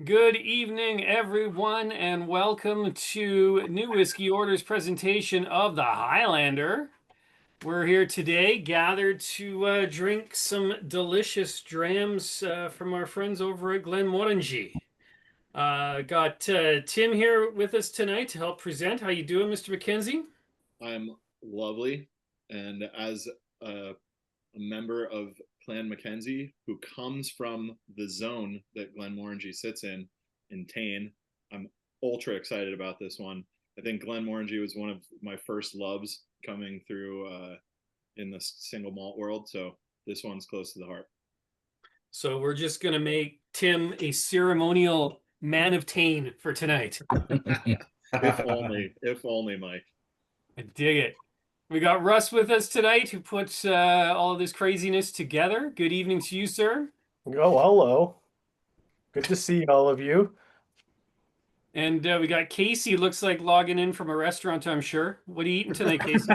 Good evening, everyone, and welcome to New Whiskey Order's presentation of the Highlander. We're here today gathered to drink some delicious drams from our friends over at Glenmorangie. Got Tim here with us tonight to help present. How you doing, Mr. MacKenzie? I'm lovely, and as a member of Clan MacKenzie, who comes from the zone that Glenmorangie sits in Tain, I'm ultra excited about this one. I think Glenmorangie was one of my first loves coming through in the single malt world, so this one's close to the heart. So we're just going to make Tim a ceremonial man of Tain for tonight. If only, Myke. I dig it. We got Russ with us tonight who puts all of this craziness together. Good evening to you, sir. Oh, hello. Good to see all of you. And we got Casey, looks like logging in from a restaurant, I'm sure. What are you eating tonight, Casey?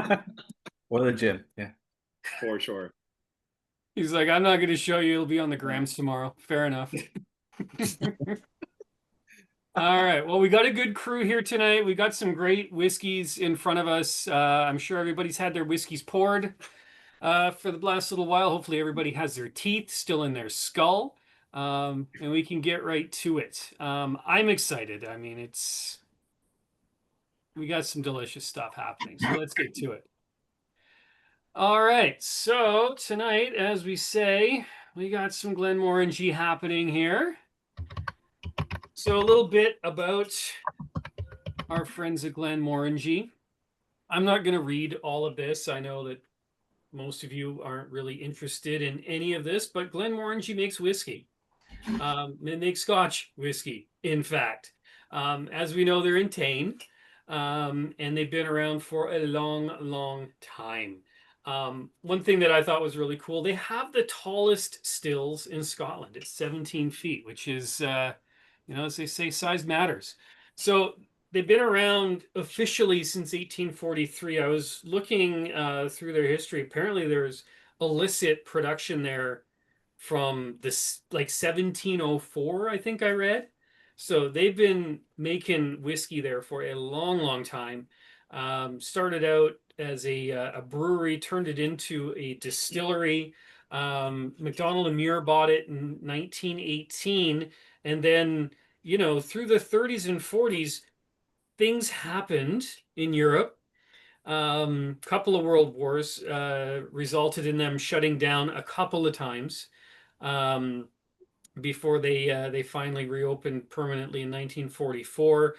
Or the gym, yeah. For sure. He's like, I'm not going to show you. It'll be on the grams tomorrow. Fair enough. All right. Well, we got a good crew here tonight. We got some great whiskeys in front of us. I'm sure everybody's had their whiskeys poured for the last little while. Hopefully everybody has their teeth still in their skull. And we can get right to it. I'm excited. I mean, we got some delicious stuff happening. So let's get to it. All right. So tonight, as we say, we got some Glenmorangie happening here. So a little bit about our friends at Glenmorangie. I'm not going to read all of this. I know that most of you aren't really interested in any of this, but Glenmorangie makes whiskey. They make Scotch whiskey, in fact. As we know, they're in Tain, and they've been around for a long, long time. One thing that I thought was really cool, they have the tallest stills in Scotland. It's 17 feet, which is... as they say, size matters. So they've been around officially since 1843. I was looking through their history. Apparently there's illicit production there from this like 1704, I think I read. So they've been making whiskey there for a long, long time. Started out as a brewery, turned it into a distillery. McDonald and Muir bought it in 1918. And then, through the 30s and 40s, things happened in Europe. Couple of world wars resulted in them shutting down a couple of times before they finally reopened permanently in 1944.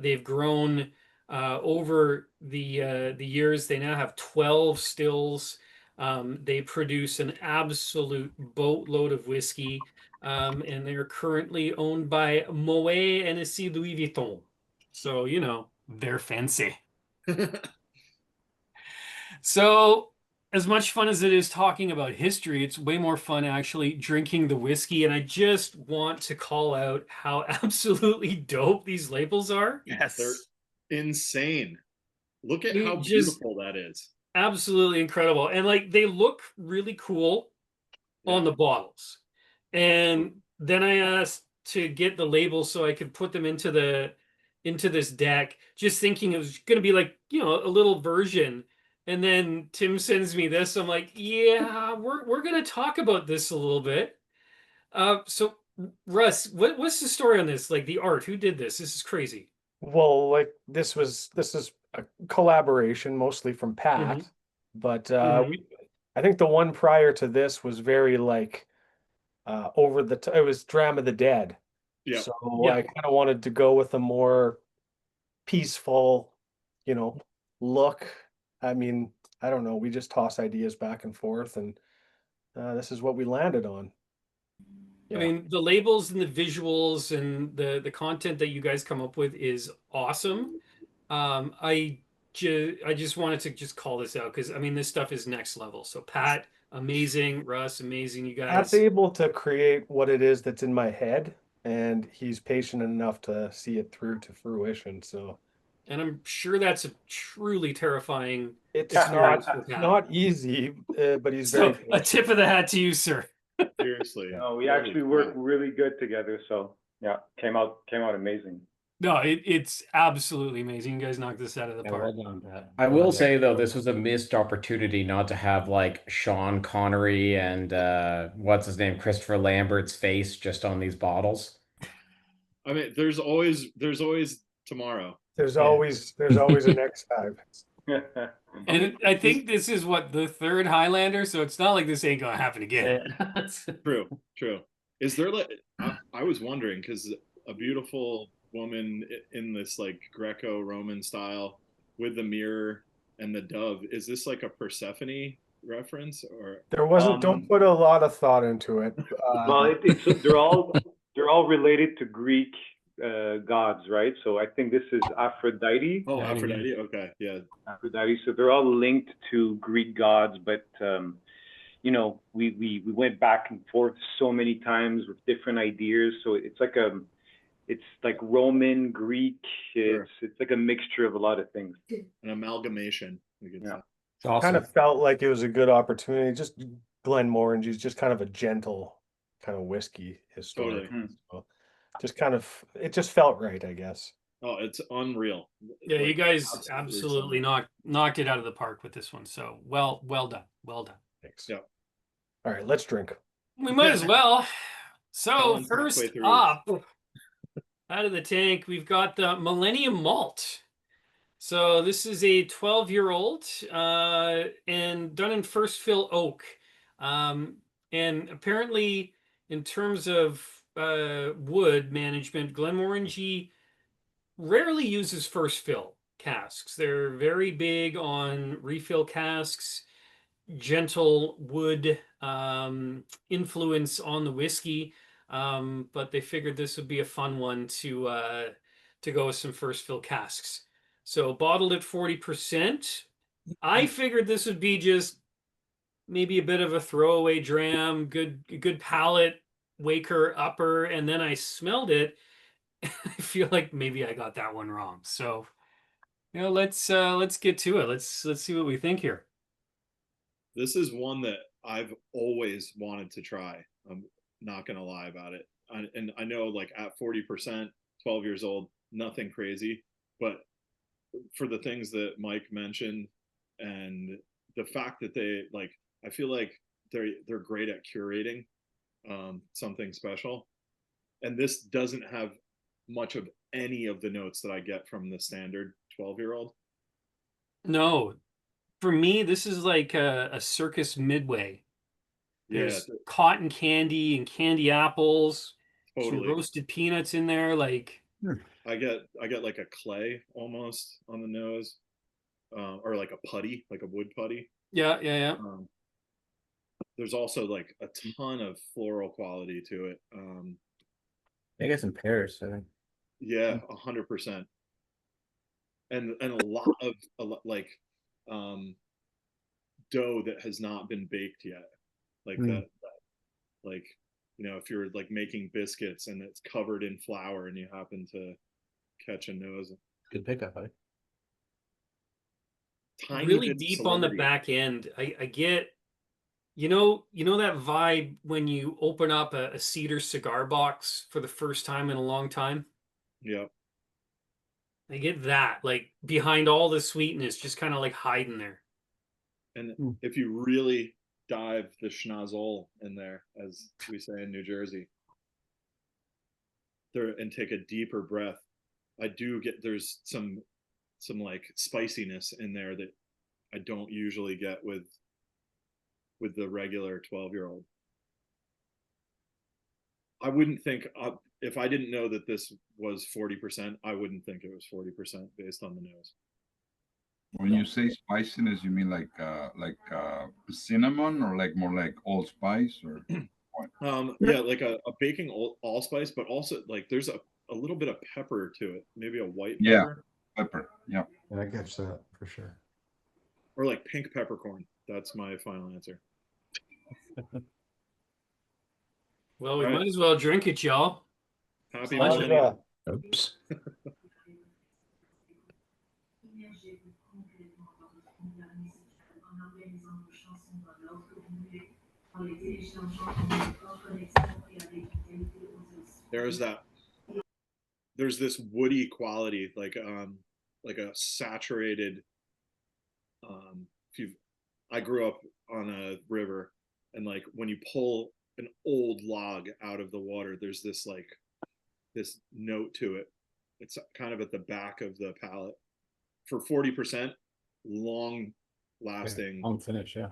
They've grown over the years. They now have 12 stills. They produce an absolute boatload of whiskey. And they're currently owned by Moet Hennessy Louis Vuitton. So, they're fancy. So, as much fun as it is talking about history, it's way more fun actually drinking the whiskey. And I just want to call out how absolutely dope these labels are. Yes. They're insane. Look at how beautiful that is. Absolutely incredible. And like they look really cool on the bottles. And then I asked to get the labels so I could put them into this deck, just thinking it was going to be like, a little version. And then Tim sends me this. I'm like, yeah, we're going to talk about this a little bit. So Russ, what's the story on this? Like the art, who did this? This is crazy. Well, like this is a collaboration mostly from Pat, but I think the one prior to this was very like it was Dram of the Dead. Yeah. So I kind of wanted to go with a more peaceful, look. I mean, I don't know. We just toss ideas back and forth, and this is what we landed on. Yeah. I mean, the labels and the visuals and the content that you guys come up with is awesome. I just wanted to just call this out because I mean, this stuff is next level. So Pat, amazing. Russ, amazing. You guys. Pat's able to create what it is that's in my head, and he's patient enough to see it through to fruition. So. And I'm sure that's a truly terrifying experience. It's not easy, but he's very a tip of the hat to you, sir. Seriously. No, we actually work really good together. So Yeah, came out amazing. No, it's absolutely amazing. You guys knocked this out of the Yeah, park. well done, Pat. I Well will done. say though, this was a missed opportunity not to have like Sean Connery and what's his name, Christopher Lambert's face just on these bottles. I mean, there's always tomorrow. There's Yeah. always a next time. And I think this is what, the third Highlander, so it's not like this ain't gonna happen again. True. Is there like I was wondering because a beautiful woman in this like Greco-Roman style with the mirror and the dove, is this like a Persephone reference or? There wasn't. Don't put a lot of thought into it. Well, they're all related to Greek gods, right? So I think this is Aphrodite. Oh, Aphrodite. Okay, yeah. Aphrodite. So they're all linked to Greek gods, but you know, we went back and forth so many times with different ideas. So it's like Roman, Greek. It's like a mixture of a lot of things. An amalgamation. We could say. It's awesome. Kind of felt like it was a good opportunity. Just Glenmorangie is just kind of a gentle kind of whiskey historically. Totally. So just kind of, it just felt right, I guess. Oh, it's unreal. Yeah, Like, you guys absolutely absolutely knocked it out of the park with this one. So well done. Well done. Thanks. Yeah. All right, let's drink. We might as well. So Colin's first halfway through. up, out of the tank, we've got the Millennium Malt. So this is a 12-year-old and done in first fill oak. And apparently, in terms of wood management, Glenmorangie rarely uses first fill casks. They're very big on refill casks, gentle wood influence on the whiskey, but they figured this would be a fun one to go with some first fill casks. So bottled at 40%. I figured this would be just maybe a bit of a throwaway dram, good palate waker upper, and then I smelled it. I feel like maybe I got that one wrong. So, you know, let's get to it. Let's see what we think here. This is one that I've always wanted to try. I'm not gonna lie about it. And I know like at 40%, 12 years old, nothing crazy, but for the things that Myke mentioned and the fact that they like, I feel like they're great at curating something special. And this doesn't have much of any of the notes that I get from the standard 12-year-old. No, for me, this is like a circus midway. There's cotton candy and candy apples, some roasted peanuts in there. Like I get like a clay almost on the nose, or like a putty, like a wood putty. Yeah. There's also like a ton of floral quality to it. I guess in Paris, I think. Yeah, 100%. And a lot of like dough that has not been baked yet, like that, like, you know, if you're like making biscuits and it's covered in flour and you happen to catch a nose. Good pickup, buddy. Tiny really bit of deep on the celebrity. back end. I get, you know that vibe when you open up a cedar cigar box for the first time in a long time. Yeah. I get that, like behind all the sweetness, just kind of like hiding there. And if you really dive the schnozzle in there, as we say in New Jersey, there, and take a deeper breath, I do get, there's some like spiciness in there that I don't usually get with the regular 12-year-old. I wouldn't think, if I didn't know that this was 40%, I wouldn't think it was 40% based on the nose. When you say spiciness, you mean like cinnamon, or like more like allspice, or what? Yeah, like a baking allspice, but also like there's a little bit of pepper to it, maybe a white pepper. Pepper. Yeah. I get that for sure. Or like pink peppercorn. That's my final answer. Well, we might as well drink it, y'all. Happy How's millennium. Oops. There's that there's this woody quality, like a saturated. If you, I grew up on a river, and like when you pull an old log out of the water, there's this like this note to it. It's kind of at the back of the palate. For 40%, long lasting, Long finish, yeah.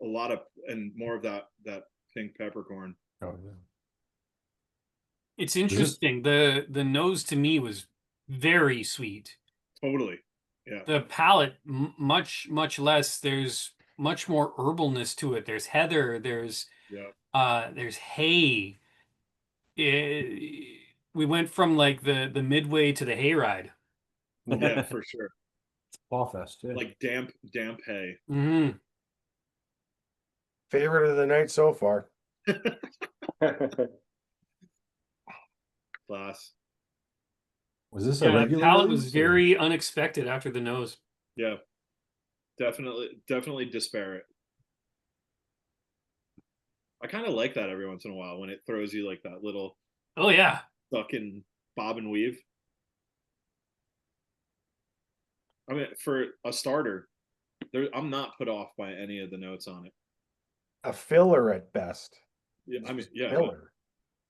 a lot of, and more of that pink peppercorn. Oh, yeah. It's interesting. The nose to me was very sweet. Totally. Yeah. The palate much less. There's much more herbalness to it. There's heather. There's hay. We went from like the midway to the hayride. Yeah, for sure. Fall fest, yeah. Like damp hay. Mm-hmm. Favorite of the night so far. Class. Was this Yeah, a the regular? palate was release, or- very unexpected after the nose. Yeah. Definitely disparate. I kind of like that every once in a while when it throws you like that little Oh yeah. fucking bob and weave. I mean, for a starter, I'm not put off by any of the notes on it. A filler at best. Yeah, I mean, yeah, Filler.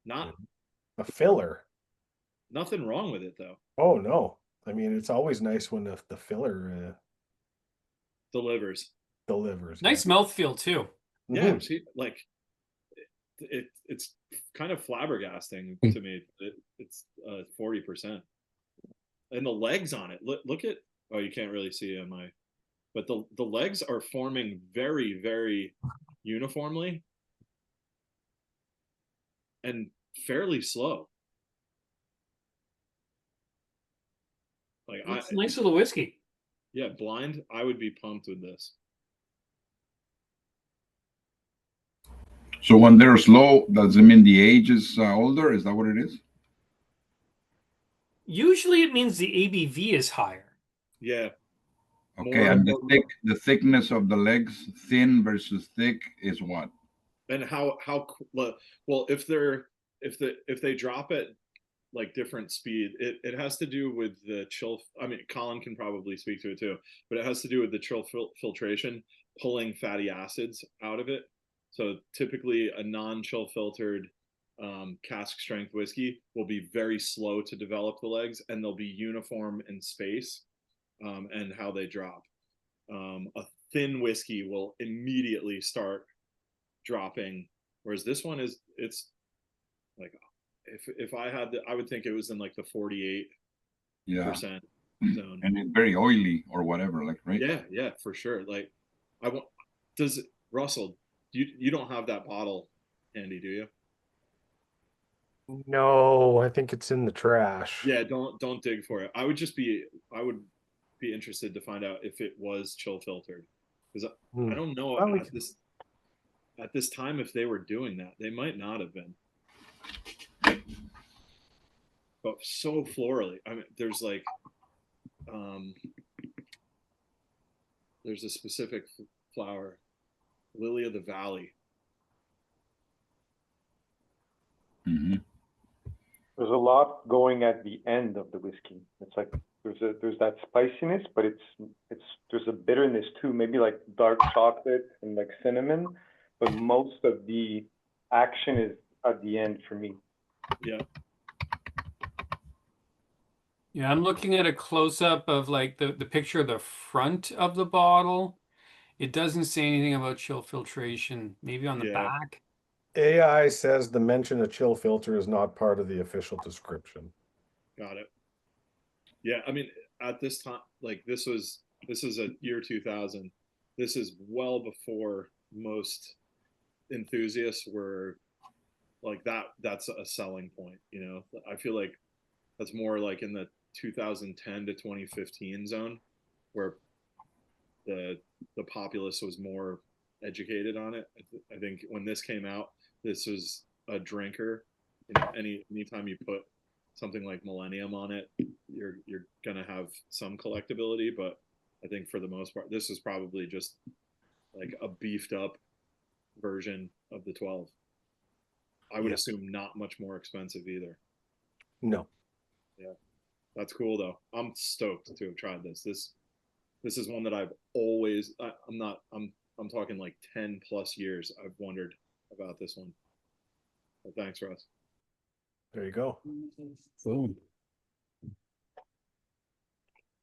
not A filler. nothing wrong with it though. Oh no. I mean, it's always nice when the filler Delivers. delivers. Nice mouthfeel too. Yeah, Mhm. see, like it's kind of flabbergasting to me. It's 40%, and the legs on it. Look at. Oh, you can't really see my, but the legs are forming very, very uniformly and fairly slow. Like It's a nice little whiskey. yeah, blind, I would be pumped with this. So when they're slow, does it mean the age is older? Is that what it is? Usually it means the ABV is higher. Yeah. Okay, More- and the thickness of the legs, thin versus thick, is what? And how well if they drop it like different speed, it has to do with the chill. I mean, Colin can probably speak to it too, but it has to do with the chill filtration pulling fatty acids out of it. So typically a non-chill filtered cask strength whiskey will be very slow to develop the legs, and they'll be uniform in space and how they drop. A thin whiskey will immediately start dropping, whereas this one it's like if I had I would think it was in like the 48% zone. And it's very oily or whatever, like, right? Yeah, for sure. Like Russell, you don't have that bottle handy, do you? No, I think it's in the trash. Yeah, don't dig for it. I would be interested to find out if it was chill filtered, because I don't know Well, at this time if they were doing that. They might not have been. But so florally. I mean, there's like there's a specific flower, lily of the valley. Mm-hmm. There's a lot going at the end of the whiskey. It's like there's that spiciness, but there's a bitterness too, maybe like dark chocolate and like cinnamon, but most of the action is at the end for me. Yeah. Yeah, I'm looking at a close-up of like the picture of the front of the bottle. It doesn't say anything about chill filtration. Maybe on the back. AI says the mention of chill filter is not part of the official description. Got it. Yeah, I mean, at this time, like this is a year 2000. This is well before most enthusiasts were like that. That's a selling point, you know. I feel like that's more like in the 2010 to 2015 zone, where the populace was more educated on it. I think when this came out, this was a drinker. You know, anytime you put something like Millennium on it, you're gonna have some collectability. But I think for the most part, this is probably just like a beefed up version of the 12. I would assume not much more expensive either. No. That's cool though. I'm stoked to have tried this. This is one that I've always. I'm talking like 10 plus years. I've wondered about this one. But thanks, Russ. There you go. Boom.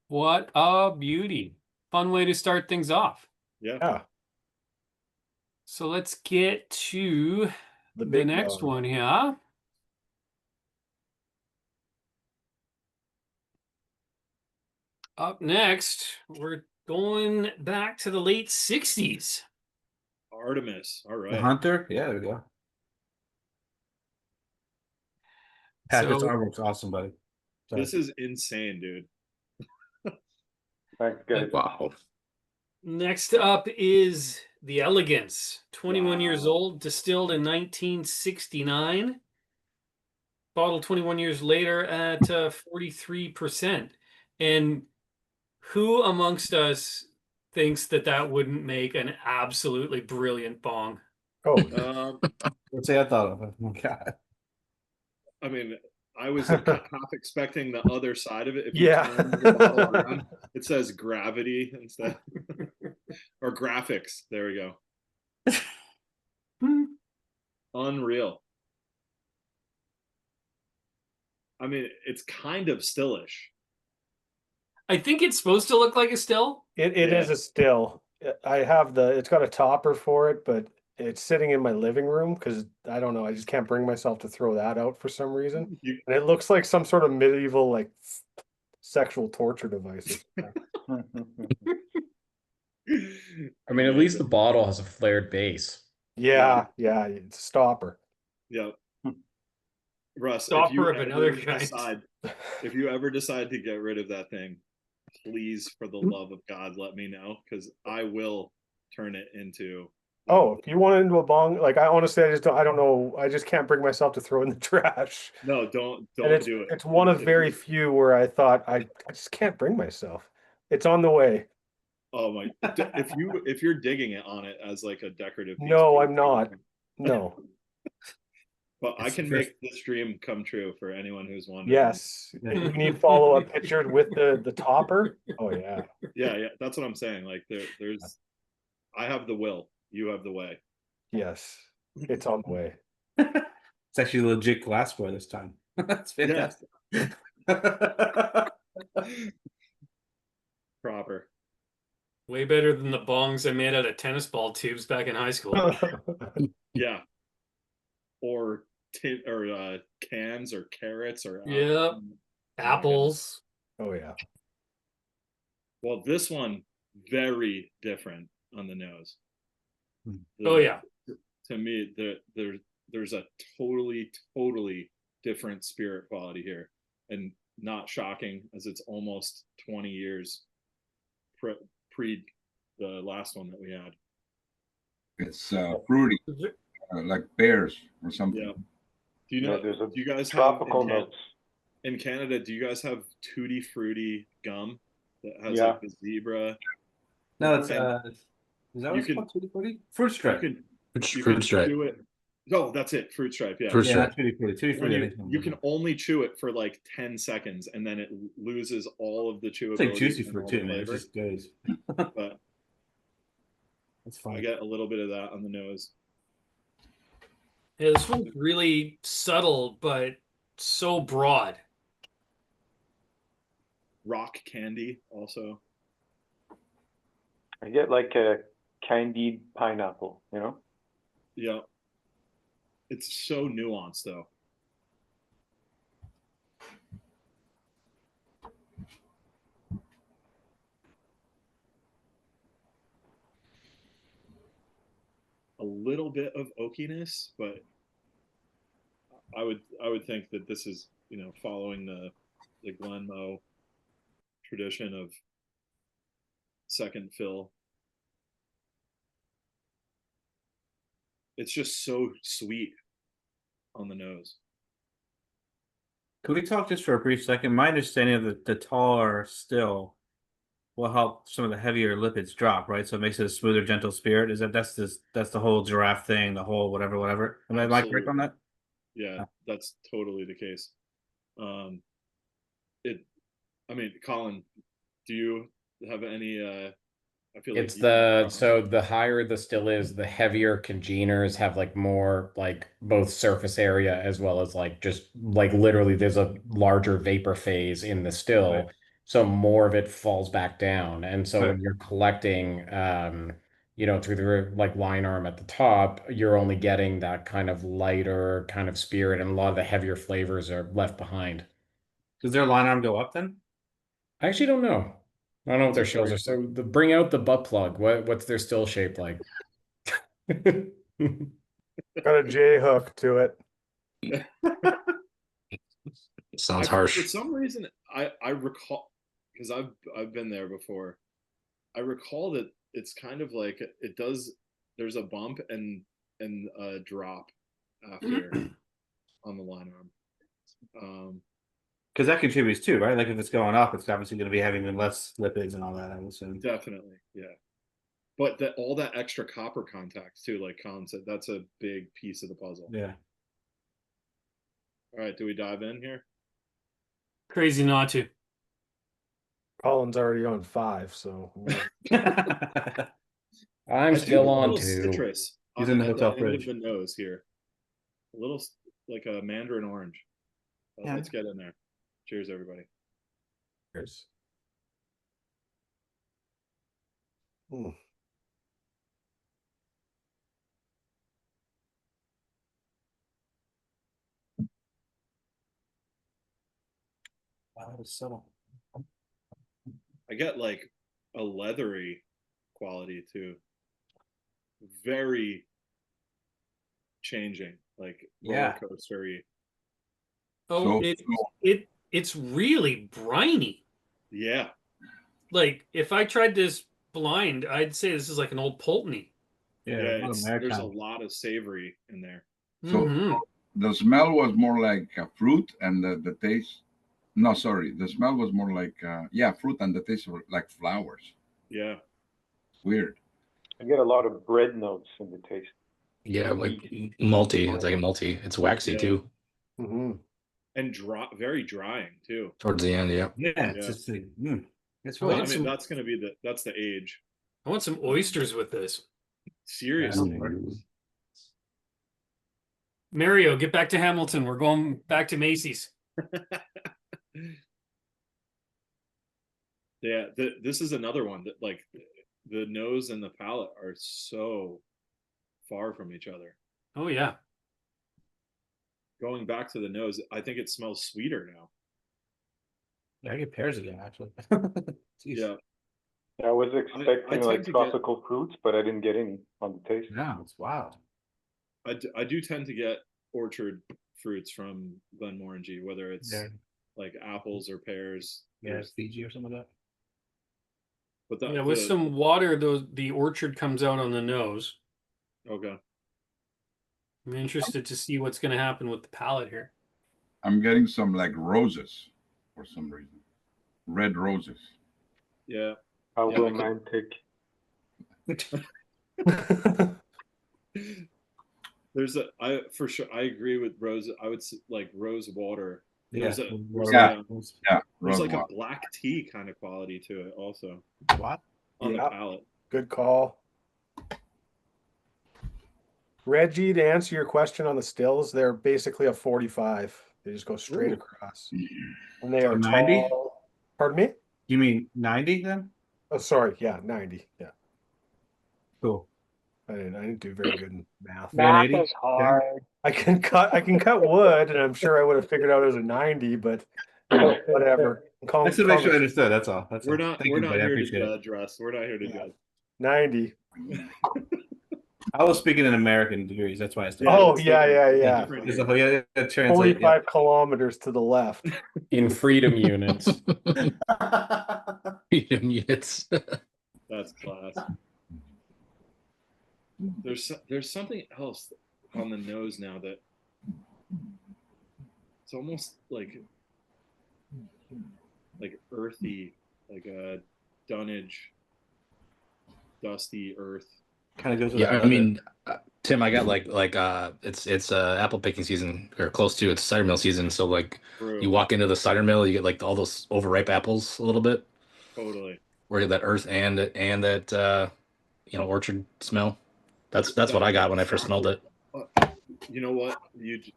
What a beauty. Fun way to start things off. Yeah. Yeah. So let's get to The the big next dog. one here. Up next, we're going back to the late 60s. Artemis. All The right. Hunter? Yeah, there we go. Pat, this So- artwork's awesome, buddy. Sorry. This is insane, dude. Thanks, guys. Wow. Next up is the Elegance, 21 years Wow. old, distilled in 1969. Bottled 21 years later at 43%. And who amongst us thinks that that wouldn't make an absolutely brilliant bong? Oh, Let's say I thought of it. Oh my God. I mean, I was half expecting the other side of it. If you Yeah. turn the bottle around, it says gravity instead, or graphics. There we go. Unreal. I mean, it's kind of stillish. I think it's supposed to look like a still. it Yeah. is a still. I have it's got a topper for it, but it's sitting in my living room because I don't know. I just can't bring myself to throw that out for some reason. You- And it looks like some sort of medieval like sexual torture device. I mean, at least the bottle has a flared base. Yeah, yeah, it's a stopper. Yeah. Russ, Stopper of another kind. if you ever decide to get rid of that thing, please, for the love of God, let me know, because I will turn it into. Oh, if you want it into a bong, like I honestly, I don't know. I just can't bring myself to throw it in the trash. No, don't And it's, do it. it's one of If very you- few where I thought I just can't bring myself. It's on the way. Oh my! If you're digging it on it as like a decorative piece, No, please I'm not. do. No. But I It's can the make this dream come true for anyone who's wondering. Yes. Yeah. We need follow-up pictures with the topper. Oh yeah. Yeah, that's what I'm saying. Like there's, I have the will, you have the way. Yes. It's on the way. It's actually a legit glassware this time. That's fantastic. Proper. Way better than the bongs I made out of tennis ball tubes back in high school. Yeah. Or cans or carrots or Yep. Apples. Oh yeah. Well, this one very different on the nose. Oh yeah. To me, there's a totally different spirit quality here, and not shocking as it's almost 20 years pre the last one that we had. It's fruity, like pears or something. Yeah. Do you know? There's a Do you guys tropical have notes. in Canada? Do you guys have tutti fruity gum that has Yeah. like the zebra? No, it's And is that what you it's can- called? Tutti frutti? Fruit stripe. You can Fruit stripe. chew it. Oh, that's it. Fruit stripe. Yeah. Fruit Yeah, stripe. not tutti frutti. Tutti When frutti. I think you can only chew it for like 10 seconds and then it loses all of the chewability. it's like juicy and fruit all too, the man. It flavor. just goes. But That's I fine. get a little bit of that on the nose. Yeah, this one's really subtle, but so broad. Rock candy also. I get like a candied pineapple, you know? Yeah. It's so nuanced though. A little bit of oakiness, but I would think that this is, following the Glenmoe tradition of second fill. It's just so sweet on the nose. Can we talk just for a brief second? My understanding of the taller still will help some of the heavier lipids drop, right? So it makes it a smoother, gentle spirit. That's the whole giraffe thing, the whole whatever. Am I correct on that? Yeah, that's totally the case. I mean, Colin, do you have any? I feel like It's the higher the still is, the heavier congeners have like more like both surface area as well as like just like literally there's a larger vapor phase in the still. Right. So more of it falls back down. And so Right. when you're collecting through the like line arm at the top, you're only getting that kind of lighter kind of spirit, and a lot of the heavier flavors are left behind. Does their line arm go up then? I actually don't know. I don't know what their shells are. So bring out the butt plug. What's their still shape like? Got a J hook to it. Sounds harsh. For some reason, I recall, because I've been there before. I recall that it's kind of like there's a bump and a drop after on the line arm. Because that contributes too, right? Like if it's going up, it's obviously going to be having less lipids and all that, I would assume. Definitely, yeah. But all that extra copper contacts too, like Colin said, that's a big piece of the puzzle. Yeah. All right, do we dive in here? Crazy not to. Colin's already on 5, so I'm still on 2. Citrus. He's in the hotel end fridge. of the nose here. A little like a mandarin orange. Yeah. Let's get in there. Cheers, everybody. Cheers. Mm. Wow, that was subtle. I get like a leathery quality too. Very changing, like roller coaster-y. Oh, it's really briny. Yeah. Like if I tried this blind, I'd say this is like an old Pulteney. Yeah, there's a lot of savory in there. So the smell was more like fruit, and the taste. No, sorry, the smell was more like fruit, and the taste were like flowers. Yeah. Weird. I get a lot of bread notes in the taste. Yeah, like malty. It's like a malty. It's waxy too. Mm-hmm. And very drying too. Towards the end, yeah. Yeah, it's just like, it's Well, really. I mean, that's gonna be that's the age. I want some oysters with this. Seriously. Mario, get back to Hamilton. We're going back to Macy's. Yeah, this is another one that like the nose and the palate are so far from each other. Oh yeah. Going back to the nose, I think it smells sweeter now. Yeah, I get pears again, actually. Yeah. I was expecting I like tropical fruits, but I didn't get any on the taste. No, it's wild. I do tend to get orchard fruits from Glenmorangie, whether it's like apples or pears. Yeah, Fiji or something like that. But with some water, the orchard comes out on the nose. Okay. I'm interested to see what's going to happen with the palate here. I'm getting some like roses for some reason. Red roses. Yeah. How romantic. There's for sure I agree with rose. I would like rose water. There's Rose like water. a black tea kind of quality to it also. What? On the palate. Good call. Reggie, to answer your question on the stills, they're basically a 45. They just go straight across. And they are 90? tall. Pardon me? You mean 90 then? Oh, sorry. Yeah, 90. Yeah. Cool. I didn't do very good in math. Math is hard. I can cut wood, and I'm sure I would have figured out it was a 90, but whatever. Just to make sure I understood. That's all. We're not here to judge, Russ. We're not here to judge. 90. I was speaking in American degrees. That's why I said. Oh, yeah. 45 kilometers to the left. In freedom units. Freedom units. That's class. There's something else on the nose now that it's almost like earthy, like a dunnage, dusty earth. Kind of goes with I mean, Tim, I got it's apple picking season or close to it's cider mill season. So like True. you walk into the cider mill, you get like all those overripe apples a little bit, Totally. where you get that earth and that orchard smell. That's what I got when I first smelled it. You know what?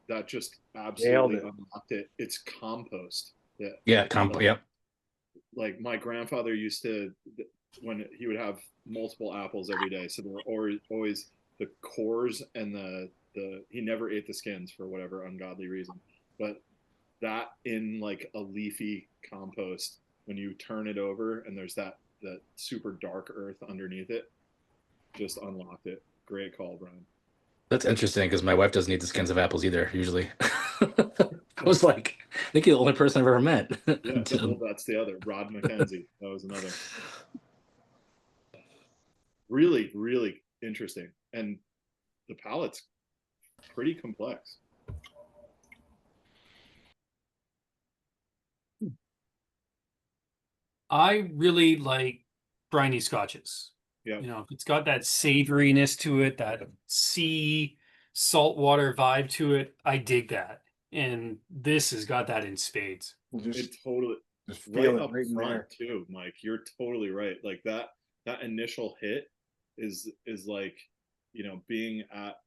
That just Nailed absolutely it. unlocked it. It's compost. Yeah, Like, like my grandfather used to, when he would have multiple apples every day, so there were always the cores and the he never ate the skins for whatever ungodly reason, but that in like a leafy compost, when you turn it over and there's that super dark earth underneath it, just unlocked it. Great call, Brian. That's interesting because my wife doesn't eat the skins of apples either, usually. I was like, I think you're the only person I've ever met. Yeah, well, that's the other. Rod MacKenzie. That was another. Really, really interesting. And the palate's pretty complex. I really like briny scotches. Yeah. You know, it's got that savoriness to it, that sea saltwater vibe to it. I dig that. And this has got that in spades. It totally Just right feel it up right in front there. too, Mike. You're totally right. Like that initial hit is like, you know, being at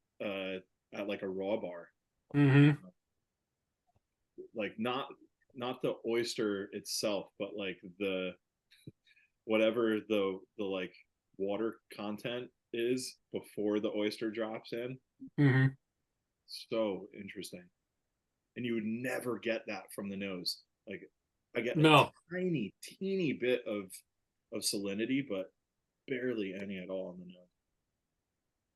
like a raw bar. Mm-hmm. Like not the oyster itself, but like the whatever the like water content is before the oyster drops in. Mm-hmm. So interesting. And you would never get that from the nose. Like I get No. a tiny, teeny bit of salinity, but barely any at all on the nose.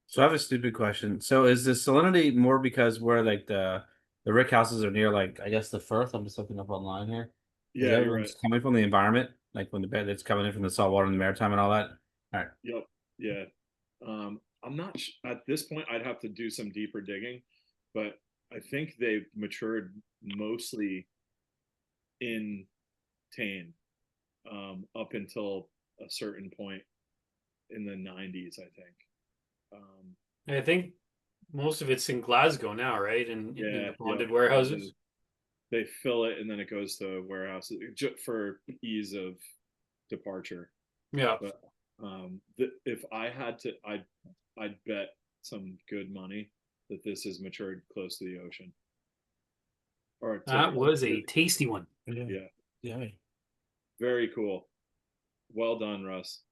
So I have a stupid question. So is the salinity more because where like the rick houses are near, like I guess the Firth? I'm just looking up online here. Is Yeah, that you're where right. it's coming from the environment, like when the bed it's coming in from the salt water and the maritime and all that? All right. Yep. Yeah. I'm not at this point. I'd have to do some deeper digging, but I think they've matured mostly in Tane, up until a certain point in the 90s, I think. I think most of it's in Glasgow now, right? And in Yeah, the bonded yeah. warehouses. They fill it and then it goes to warehouses for ease of departure. Yeah. But if I had to, I'd bet some good money that this has matured close to the ocean. Or That was a tasty one. Yeah. Yeah. Very cool. Well done, Russ.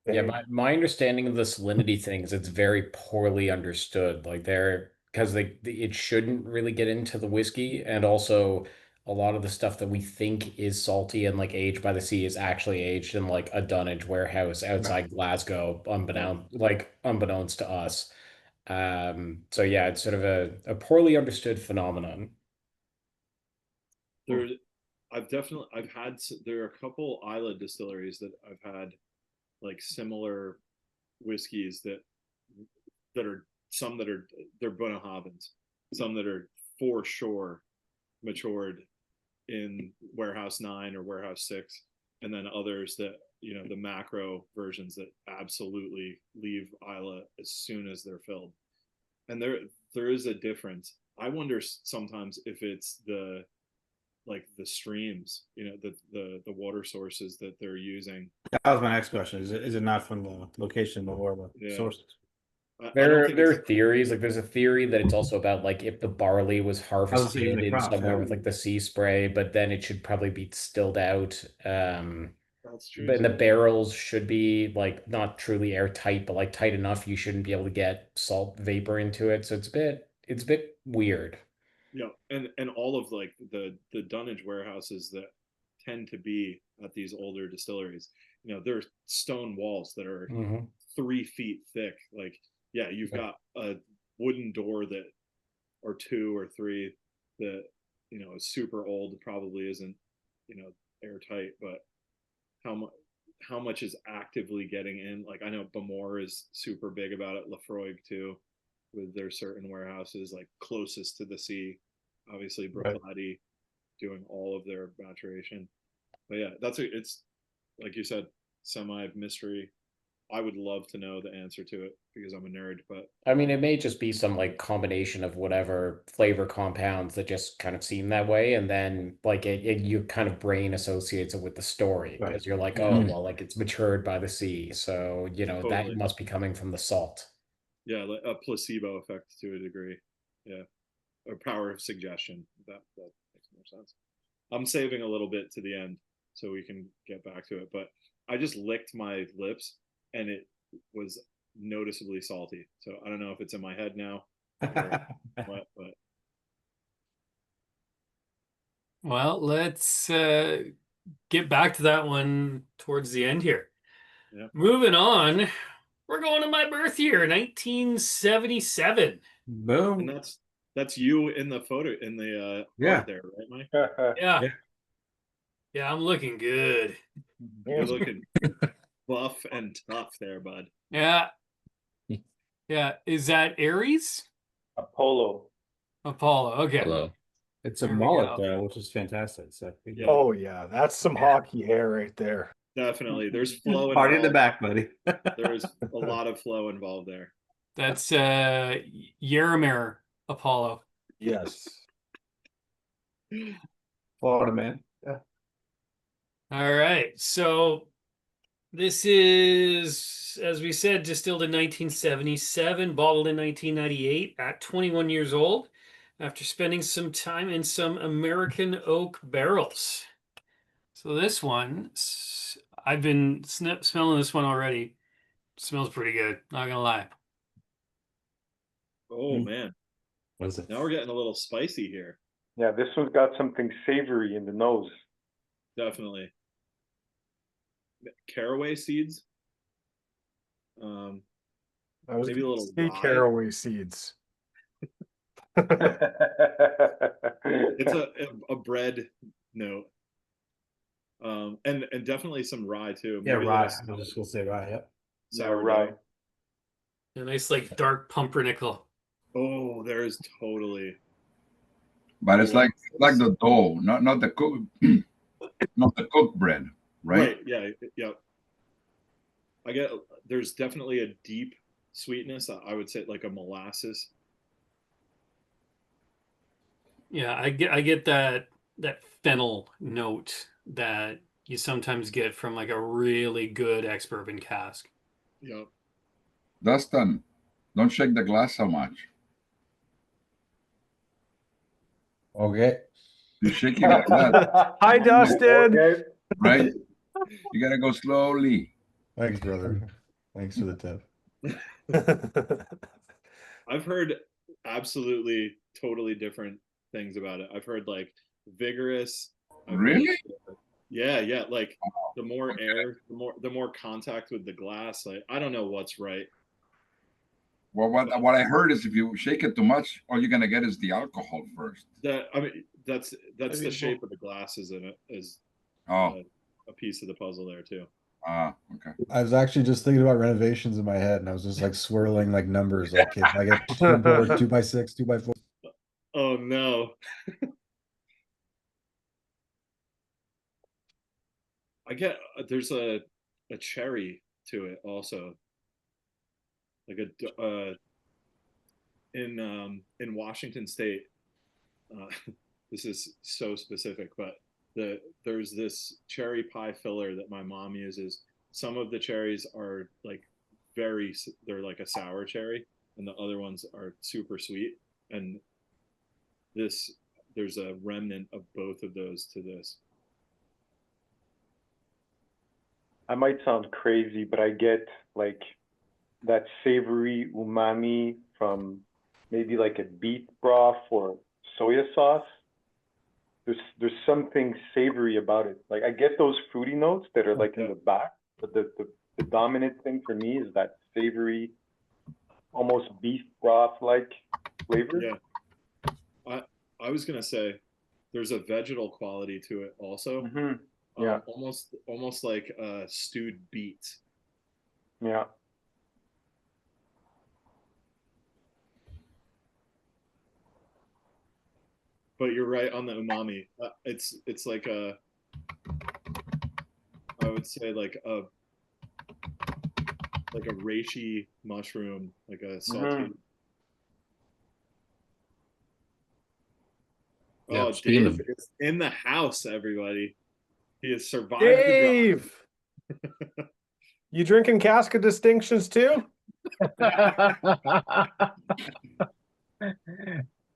Yeah, my understanding of the salinity thing is it's very poorly understood. Like because it shouldn't really get into the whiskey, and also a lot of the stuff that we think is salty and like aged by the sea is actually aged in like a dunnage warehouse outside Glasgow, unbeknownst to us. So yeah, it's sort of a poorly understood phenomenon. There are a couple Isla distilleries that I've had like similar whiskeys that are some that are they're Bunnahabhains, some that are for sure matured in warehouse 9 or warehouse 6, and then others that, you know, the macro versions that absolutely leave Isla as soon as they're filled. And there is a difference. I wonder sometimes if it's the streams, you know, the water sources that they're using. That was my next question. Is it not from the location or the sources? There are theories. Like there's a theory that it's also about like if the barley was harvested in somewhere with like the sea spray, but then it should probably be distilled out. That's true. But the barrels should be like not truly airtight, but like tight enough you shouldn't be able to get salt vapor into it. So it's a bit weird. Yeah, and all of like the dunnage warehouses that tend to be at these older distilleries, you know, there's stone walls that are 3 feet thick. Like, yeah, you've got a wooden door that, or 2 or 3 that, you know, is super old, probably isn't, you know, airtight, but how much is actively getting in? Like I know Bamor is super big about it, Lafroig too, with their certain warehouses like closest to the sea. Obviously, Bruichladdich doing all of their maturation. But yeah, it's like you said, semi mystery. I would love to know the answer to it because I'm a nerd. But I mean, it may just be some like combination of whatever flavor compounds that just kind of seem that way, and then like your kind of brain associates it with the story Right. because you're like, oh well, like it's matured by the sea, so you know Totally. that must be coming from the salt. yeah, like a placebo effect to a degree. Yeah, or power of suggestion. That makes more sense. I'm saving a little bit to the end so we can get back to it, but I just licked my lips and it was noticeably salty. So I don't know if it's in my head now or what, but Well, let's get back to that one towards the end here. Yeah. Moving on, we're going to my birth year, 1977. Boom. and that's you in the photo in the Yeah. art there, right, Mike? Yeah. Yeah. Yeah, I'm looking good. You're looking buff and tough there, bud. Yeah. Yeah. Is that Aries? Apollo. Apollo. Okay. Hello. It's a There we mullet go. though, which is fantastic. So Yeah. Oh yeah, that's some hockey hair right there. Definitely. There's flow party in the involved. back, buddy. There is a lot of flow involved there. That's Year Apollo. Yes. Florida man. Yeah. All right. So this is, as we said, distilled in 1977, bottled in 1998 at 21 years old after spending some time in some American oak barrels. So this one, I've been smelling this one already. Smells pretty good, not gonna lie. Oh man. What is it? Now we're getting a little spicy here. Yeah, this one's got something savory in the nose. Definitely. Caraway seeds. I was Maybe a gonna little say rye. caraway seeds. It's a bread note. And definitely some rye too. Yeah, Maybe a rye. little I was just gonna say rye. Yep. sourdough. rye. A nice like dark pumpernickel. Oh, there is totally. But it's like the dough, not the cook, not the cooked bread, right? Yeah. I get there's definitely a deep sweetness. I would say like a molasses. Yeah, I get that fennel note that you sometimes get from like a really good ex-bourbon cask. Yep. Dustin, don't shake the glass so much. Okay. You shake it like that, Hi, Dustin. Okay. right? You gotta go slowly. Thanks, brother. Thanks for the tip. I've heard absolutely totally different things about it. I've heard like vigorous. I've heard- Really? yeah. Like the more air, the more contact with the glass. Like I don't know what's right. Well, what I heard is if you shake it too much, all you're gonna get is the alcohol first. That's the shape of the glass is Oh, a piece of the puzzle there too. okay. I was actually just thinking about renovations in my head, and I was just like swirling like numbers. Like if I get 2 board, 2x6, 2x4. Oh no. I get there's a cherry to it also. Like in Washington State, this is so specific, but there's this cherry pie filler that my mom uses. Some of the cherries are like they're like a sour cherry, and the other ones are super sweet. And there's a remnant of both of those to this. I might sound crazy, but I get like that savory umami from maybe like a beet broth or soya sauce. There's something savory about it. Like I get those fruity notes that are like in the back, but the dominant thing for me is that savory, almost beef broth like flavor. Yeah. I was gonna say there's a vegetal quality to it also. Mm-hmm. Yeah. Almost like stewed beets. Yeah. But you're right on the umami. It's like I would say like like a reishi mushroom, like a salty. Mhm. Yeah, Oh, speaking Dave of- is in the house, everybody. He has survived the drive. Dave, you drinking cask of distinctions too?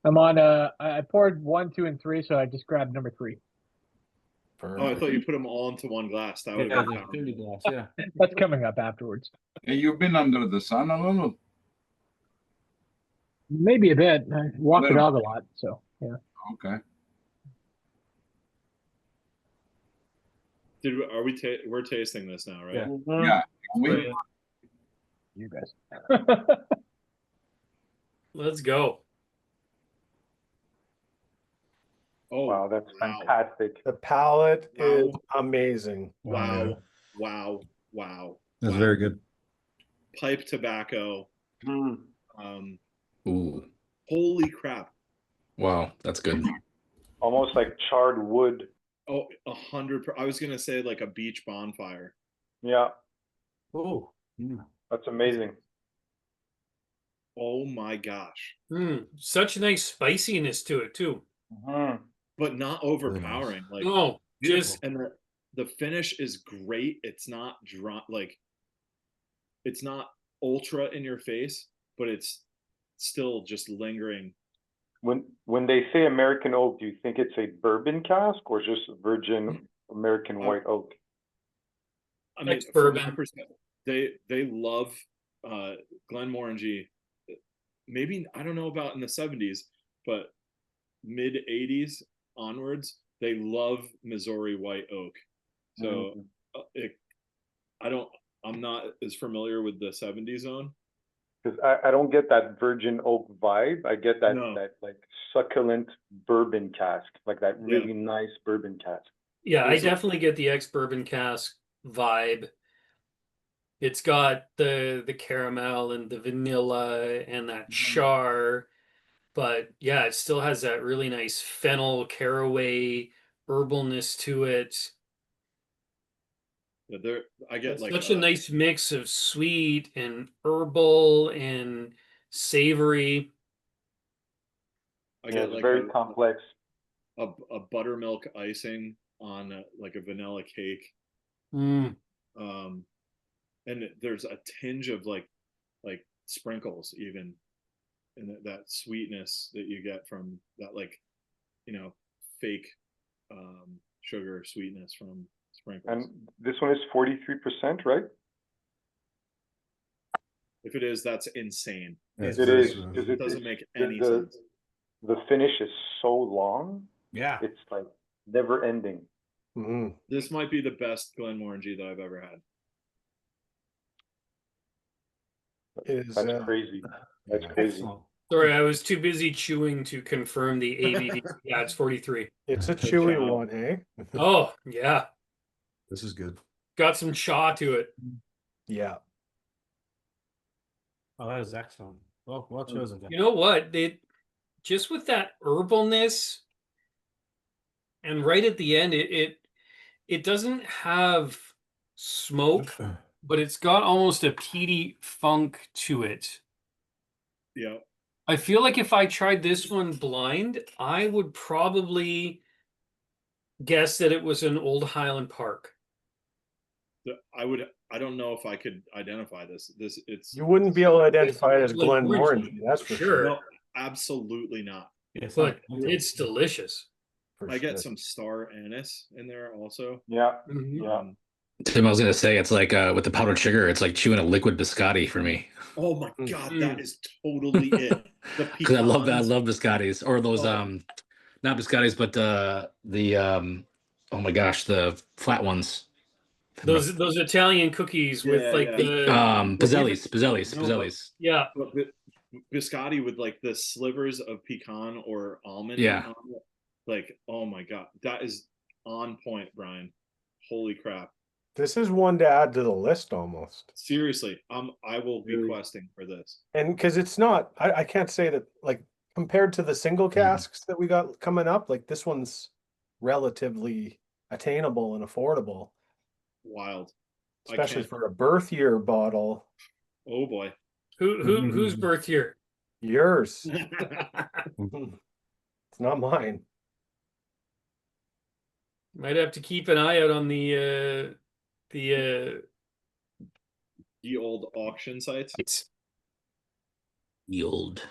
I'm on I poured 1, 2, and 3, so I just grabbed number 3. Oh, I thought you put them all into one glass. That would Yeah, have been the powerful. infinity glass, yeah. That's coming up afterwards. Hey, you've been under the sun a little? Maybe a bit. I walk the Little. dog a lot, so yeah. Okay. Are we? We're tasting this now, right? Yeah. Mhm. Yeah. We, Great. You guys. Let's go. Oh, Wow, that's fantastic. The palate Wow. is amazing. Wow! Yeah. Wow! Wow! That's wow. very good. Pipe tobacco. Mm. Ooh, Holy crap! wow, that's good. Almost like charred wood. Oh, 100. I was gonna say like a beach bonfire. Yeah, Oh, that's amazing. Oh my gosh! Such nice spiciness to it too. Mhm. But not overpowering. Like, No, just and the finish is great. It's not dry, like it's not ultra in your face, but it's still just lingering. When they say American oak, do you think it's a bourbon cask or just virgin American white oak? I mean, from my perspective, they love Glenmorangie. Maybe I don't know about in the 70s, but mid 80s onwards, they love Missouri white oak. So I'm not as familiar with the 70s zone. Because I don't get that virgin oak vibe. I get that No. that like succulent bourbon cask, like that really nice bourbon cask. yeah, I There's a- definitely get the ex-bourbon cask vibe. It's got the caramel and the vanilla and that char, but yeah, it still has that really nice fennel, caraway, herbalness to it. But I get It's like such a nice mix of sweet and herbal and savory. I Yeah, get it's like very complex. a buttermilk icing on like a vanilla cake. And there's a tinge of like sprinkles even, and that sweetness that you get from that, like, fake sugar sweetness from sprinkles. And this one is 43%, right? If it is, that's insane. That's It very is, smooth. because It doesn't make any the, sense. the finish is so long. yeah. It's like never ending. Mhm. This might be the best Glenmorangie that I've ever had. Is That's crazy. That's Yeah. crazy. Excellent. Sorry, I was too busy chewing to confirm the ABV. Yeah, it's 43. it's a chewy job. one, eh? Oh, yeah. This is good. Got some chaw to it. Yeah. Oh, that is excellent. Well chosen. You know what? Just with that herbalness, and right at the end, it doesn't have smoke, but it's got almost a peaty funk to it. Yeah. I feel like if I tried this one blind, I would probably guess that it was an old Highland Park. I don't know if I could identify this. It's You wouldn't be able to identify it as Glenmorangie, Glenmorangie, that's for sure. sure. no, absolutely not. It's But not- it's delicious. For I get sure. some star anise in there also. Yeah, Mhm. yeah. Tim, I was gonna say it's like with the powdered sugar, it's like chewing a liquid biscotti for me. Oh my god, that Mm. is totally it. The Because I love that. I pecans. love biscottis or those Oh. not biscottis, but the oh my gosh, the flat ones. Those Italian cookies with Yeah, like yeah. the Pizzellis. yeah. But biscotti with like the slivers of pecan or almond. Yeah. on it. Like, oh my god, that is on point, Brian. Holy crap. This is one to add to the list almost. Seriously, I will be Really? questing for this. And because it's not, I can't say that, like, compared to the single casks that we got coming up, like this one's relatively attainable and affordable. Wild. especially for a birth year bottle. Oh boy. Whose birth year? Yours. It's not mine. Might have to keep an eye out on the The old auction sites. The old.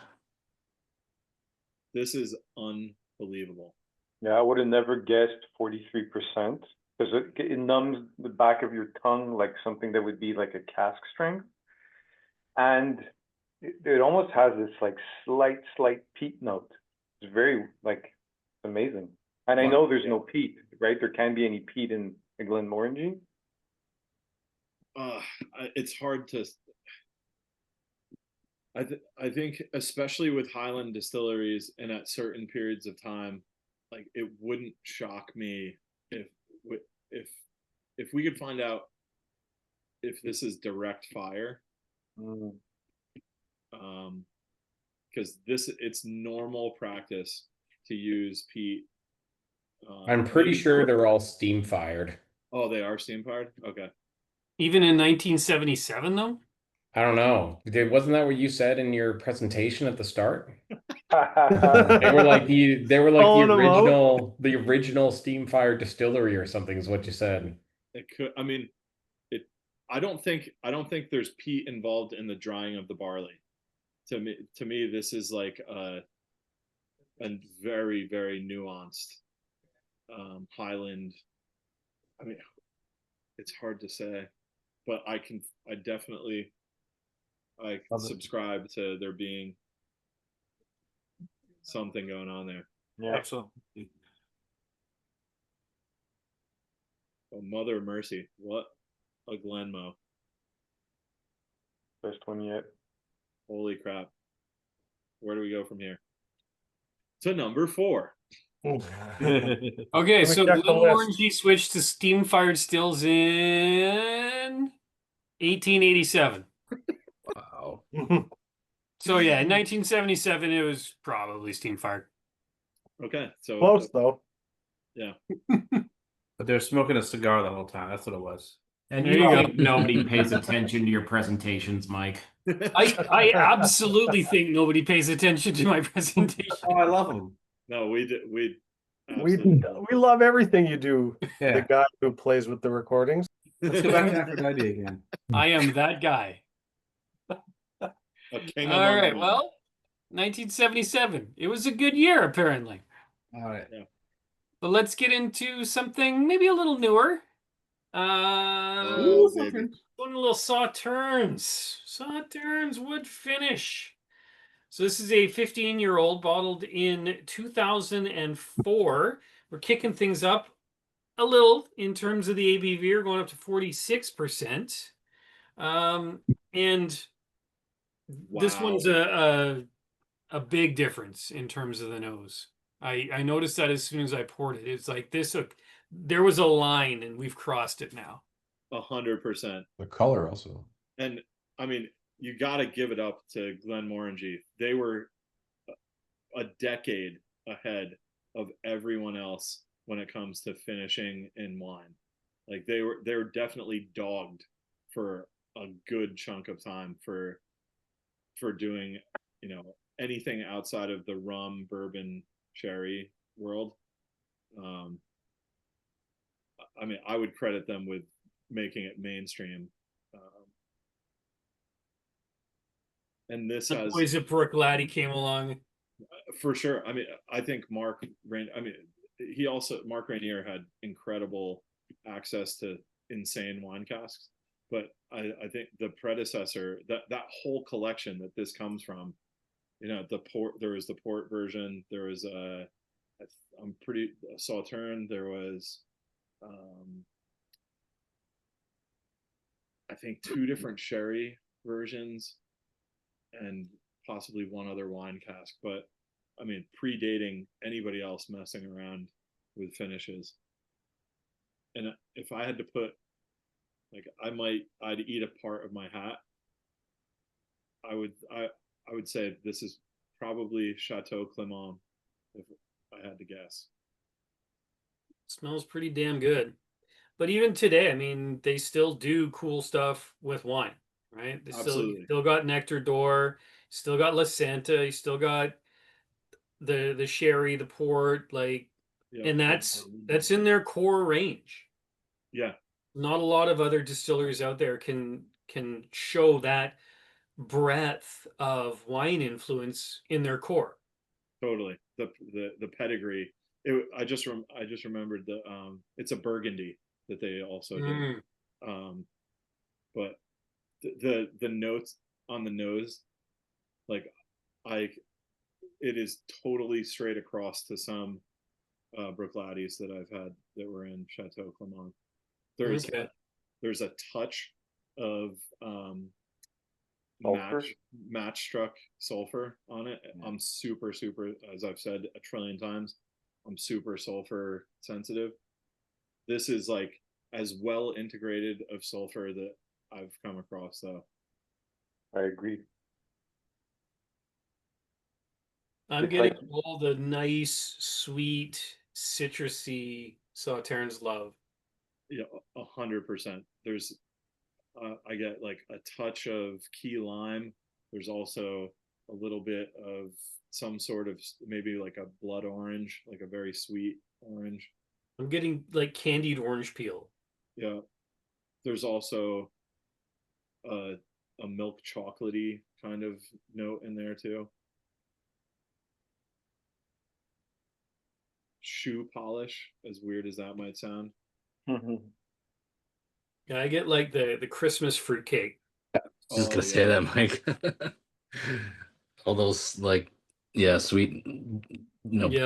This is unbelievable. Yeah, I would have never guessed 43% because it numbs the back of your tongue like something that would be like a cask strength, and it almost has this like slight peat note. It's very like amazing. And I know there's no peat, right? There can't be any peat in a Glenmorangie. It's hard to. I think especially with Highland distilleries and at certain periods of time, like it wouldn't shock me if we could find out if this is direct fire. Because it's normal practice to use peat. I'm pretty sure they're all steam fired. Oh, they are steam fired? Okay. even in 1977 though. I don't know. Wasn't that what you said in your presentation at the start? They They were like the Calling them out? the original steam fired distillery or something is what you said. It could. I mean, it. I don't think there's peat involved in the drying of the barley. To me, this is like a very, very nuanced Highland. I mean, it's hard to say, but I definitely subscribe to there being something going on there. Yeah, absolutely. Oh, Mother of Mercy, what a Glenmo. Best one yet. Holy crap. Where do we go from here? To number 4. Okay, so Glenmorangie switched to steam-fired stills in 1887. Wow. So yeah, in 1977 it was probably steam-fired. Okay, so Close though. yeah. But they're smoking a cigar the whole time. That's what it was. And There you you think nobody pays attention to your presentations, Myke. I absolutely think nobody pays attention to my presentation. Oh, I love them. No, we We absolutely we love everything you do. Yeah. The guy who plays with the recordings. Let's go back to Aphrodite again. I am that guy. a king All among right, men. well, 1977. It was a good year, apparently. All right. But let's get into something maybe a little newer. Oh, baby. Going a little Sauternes. Sauternes wood finish. So this is a 15-year-old bottled in 2004. We're kicking things up a little in terms of the ABV. We're going up to 46%. And this Wow. one's a big difference in terms of the nose. I noticed that as soon as I poured it. It's like this. There was a line, and we've crossed it now. 100%. The color also. And I mean, you got to give it up to Glenmorangie. They were a decade ahead of everyone else when it comes to finishing in wine. Like they were definitely dogged for a good chunk of time for doing, anything outside of the rum, bourbon, sherry world. I mean, I would credit them with making it mainstream. And this The has boys at Brook Laddie came along. for sure. I mean, I think Mark Rainier had incredible access to insane wine casks, but I think the predecessor, that whole collection that this comes from, there was the port version, there was Sauternes, there was I think 2 different sherry versions and possibly one other wine cask, but I mean, predating anybody else messing around with finishes. And if I had to put, like, I'd eat a part of my hat. I would say this is probably Chateau Clément, if I had to guess. Smells pretty damn good. But even today, I mean, they still do cool stuff with wine, right? They Absolutely. still got Nectar d'Or, still got La Santa, you still got the sherry, the port, like, Yeah. and that's in their core range. Yeah. Not a lot of other distilleries out there can show that breadth of wine influence in their core. Totally. The pedigree. I just remembered it's a Burgundy that they also did. But the notes on the nose, like it is totally straight across to some Bruichladdich that I've had that were in Chateau Clement. There's a touch of match struck sulfur on it. I'm super, as I've said a trillion times, I'm super sulfur sensitive. This is like as well integrated of sulfur that I've come across, though. I agree. I'm getting all the nice, sweet, citrusy Sauternes love. Yeah, 100%. There's I get like a touch of key lime. There's also a little bit of some sort of maybe like a blood orange, like a very sweet orange. I'm getting like candied orange peel. Yeah. There's also a milk chocolatey kind of note in there too. Shoe polish, as weird as that might sound. Yeah, I get like the Christmas fruitcake. I was just gonna say that, Mike. All those like, yeah, sweet,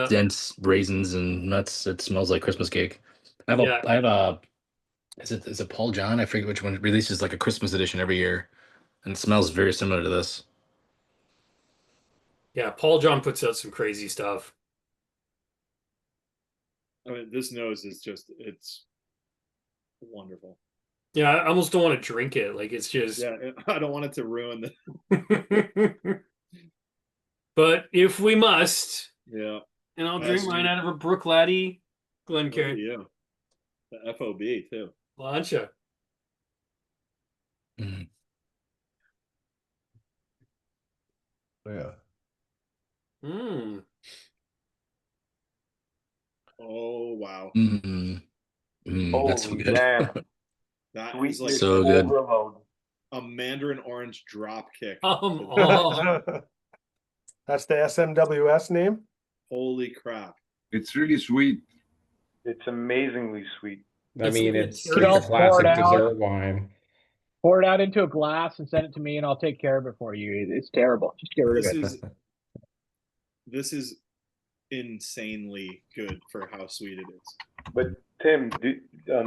dense raisins and nuts. It smells like Christmas cake. I have a is it Paul John? I forget which one releases like a Christmas edition every year, and it smells very similar to this. Yeah, Paul John puts out some crazy stuff. I mean, this nose is it's wonderful. Yeah, I almost don't want to drink it. Like, it's just... Yeah, I don't want it to ruin the... But if we must... Yeah. And I'll drink mine out of a Bruichladdich Glencairn. Yeah. The FOB, too. Lancha. Yeah. Oh, wow. That's so good. Damn. That is like so good. A mandarin orange drop kick. That's the SMWS name? Holy crap. It's really sweet. It's amazingly sweet. I mean, it's You know, classic dessert wine. Pour it out into a glass and send it to me, and I'll take care of it for you. It's terrible. Just get rid of it. This is insanely good for how sweet it is. But Tim,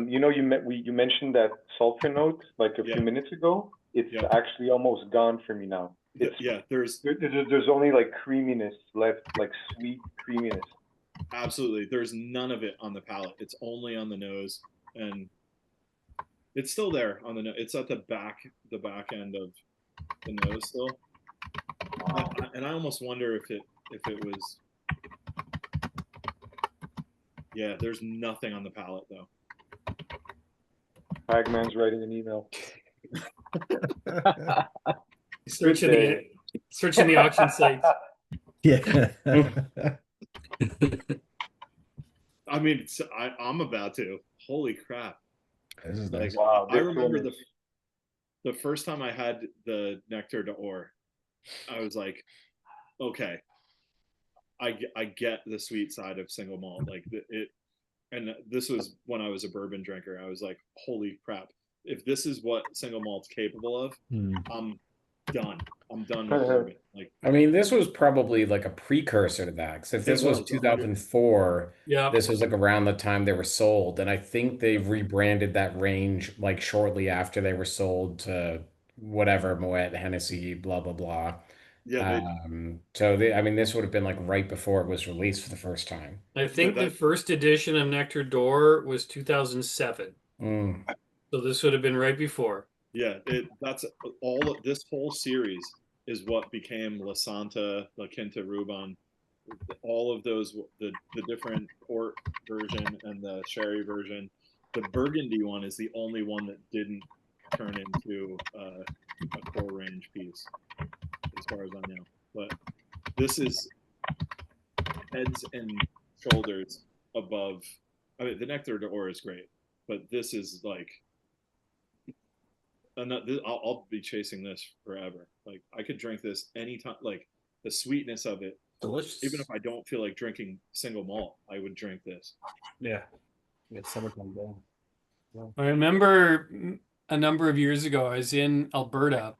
you know, you mentioned that sulfur note like a few minutes ago. It's actually almost gone for me now. There's only like creaminess left, like sweet creaminess. Absolutely, there's none of it on the palate. It's only on the nose, and it's still there on the nose. It's at the back end of the nose still. And I almost wonder if it was. Yeah, there's nothing on the palate though. Hagman's writing an email. Searching the auction sites. Yeah. I mean, I'm about to. Holy crap! This is like, nice. Wow, I remember the first time I had the Nectar d'Or, I was like, okay, I get the sweet side of single malt, like it. And this was when I was a bourbon drinker. I was like, holy crap! If this is what single malt's capable of, I'm done. I'm done with bourbon. Like, I mean, this was probably like a precursor to that. Because if this was 2004, this was like around the time they were sold, and I think they rebranded that range like shortly after they were sold to whatever Moet, Hennessy, blah blah blah. Yeah. I mean, this would have been like right before it was released for the first time. I think the first edition of Nectar d'Or was 2007. So this would have been right before. Yeah, that's all of this whole series is what became La Santa, La Quinta Ruban, all of those, the different port version and the sherry version. The Burgundy one is the only one that didn't turn into a core range piece, as far as I know. But this is heads and shoulders above. I mean, the Nectar d'Or is great, but this is like, I'll be chasing this forever. Like, I could drink this anytime. Like, the sweetness of it, Delicious. even if I don't feel like drinking single malt, I would drink this. Yeah. It's summertime down. I remember a number of years ago, I was in Alberta,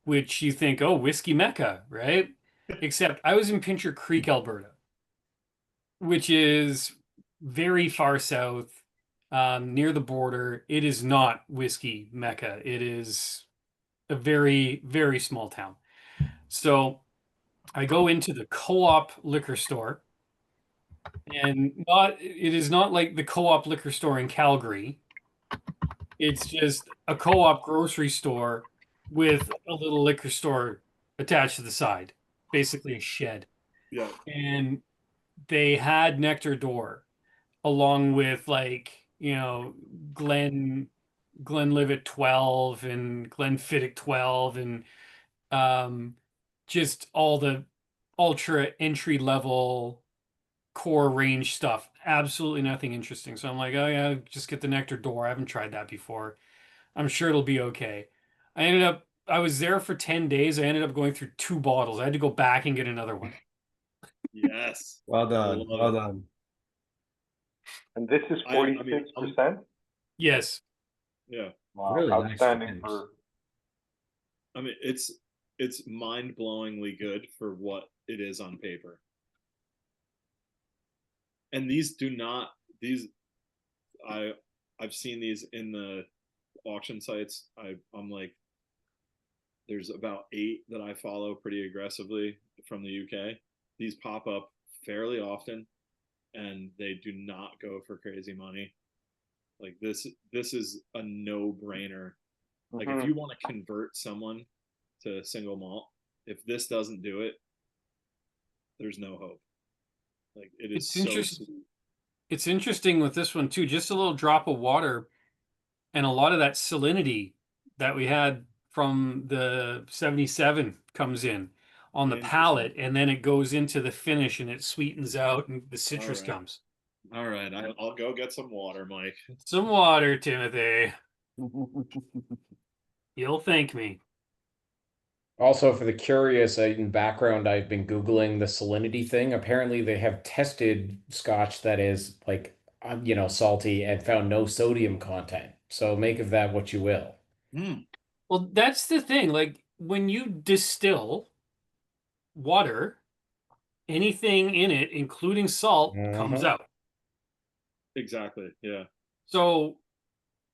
which you think, oh, whiskey mecca, right? Except I was in Pincher Creek, Alberta, which is very far south, near the border. It is not whiskey mecca. It is a very, very small town. So I go into the Co-op liquor store, and it is not like the Co-op liquor store in Calgary. It's just a Co-op grocery store with a little liquor store attached to the side, basically a shed. Yeah. And they had Nectar d'Or along with, like, you know, Glenlivet 12 and Glenfiddich 12 and just all the ultra entry level core range stuff. Absolutely nothing interesting. So I'm like, oh yeah, just get the Nectar d'Or. I haven't tried that before. I'm sure it'll be okay. I was there for 10 days. I ended up going through 2 bottles. I had to go back and get another one. Yes. Well done. Well done. And this is 46%? Yes. Yeah. Wow, Really nice outstanding finish. for. I mean, it's mind-blowingly good for what it is on paper. And I've seen these in the auction sites. I'm like, there's about 8 that I follow pretty aggressively from the UK. These pop up fairly often, and they do not go for crazy money. Like, this is a no-brainer. Like, if you want to convert someone to single malt, if this doesn't do it, there's no hope. Like, it is so sweet. It's interesting with this one too. Just a little drop of water, and a lot of that salinity that we had from the 77 comes in on the palate, and then it goes into the finish, and it sweetens out, and the citrus comes. All right, I'll go get some water, Mike. Some water, Timothy. You'll thank me. Also, for the curious, in background, I've been Googling the salinity thing. Apparently, they have tested Scotch that is like, salty and found no sodium content. So make of that what you will. Well, that's the thing. Like, when you distill water, anything in it, including salt, comes out. Exactly. Yeah. So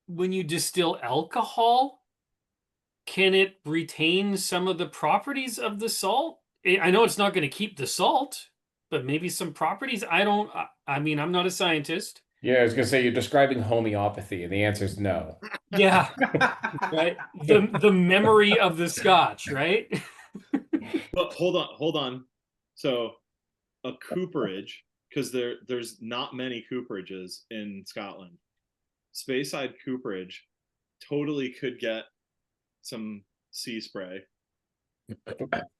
when you distill alcohol, can it retain some of the properties of the salt? I know it's not going to keep the salt, but maybe some properties. I mean, I'm not a scientist. Yeah, I was going to say, you're describing homeopathy, and the answer is no. Yeah. Right. The memory of the Scotch, right? But hold on. So a cooperage, because there's not many cooperages in Scotland. Speyside cooperage totally could get some sea spray.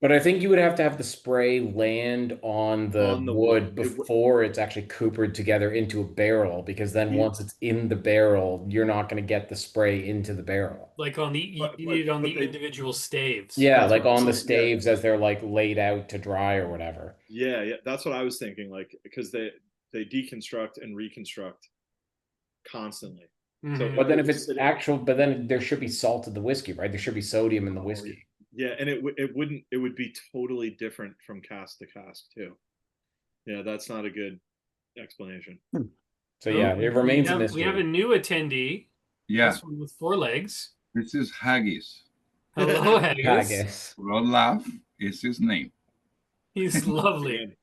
But I think you would have to have the spray land on the wood before it's actually coopered together into a barrel, because then once it's in the barrel, you're not going to get the spray into the barrel. Like on the individual staves. Yeah, like on the staves as they're like laid out to dry or whatever. Yeah, that's what I was thinking. Like, because they deconstruct and reconstruct constantly. So, but then if it's actual, but then there should be salt in the whiskey, right? There should be sodium in the whiskey. Yeah, and it would be totally different from cask to cask too. Yeah, that's not a good explanation. So yeah, it remains a mystery. We have a new attendee. Yeah. This one with 4 legs. This is Haggis. Hello, Haggis. Haggis. Don't laugh. It's his name. He's lovely.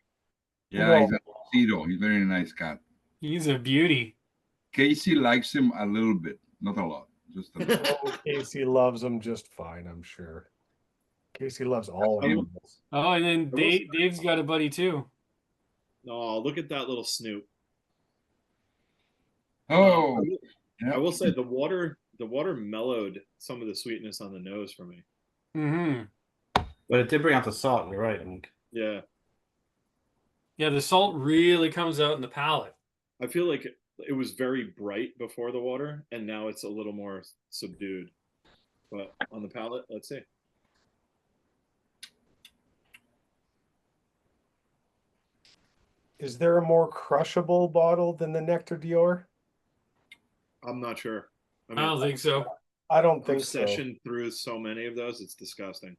Yeah, he's a Tito. He's a very nice cat. He's a beauty. Casey likes him a little bit, not a lot. Just a little. Oh, Casey loves him just fine, I'm sure. Casey loves all animals. Oh, and then Dave's got a buddy too. Oh, look at that little snoot. Oh, I will say the water mellowed some of the sweetness on the nose for me. Mm-hmm. But it did bring out the salt. You're right. Yeah. Yeah, the salt really comes out in the palate. I feel like it was very bright before the water, and now it's a little more subdued. But on the palate, let's see. Is there a more crushable bottle than the Nectar Dior? I'm not sure. I don't think so. I don't think I've so. sessioned through so many of those, it's disgusting.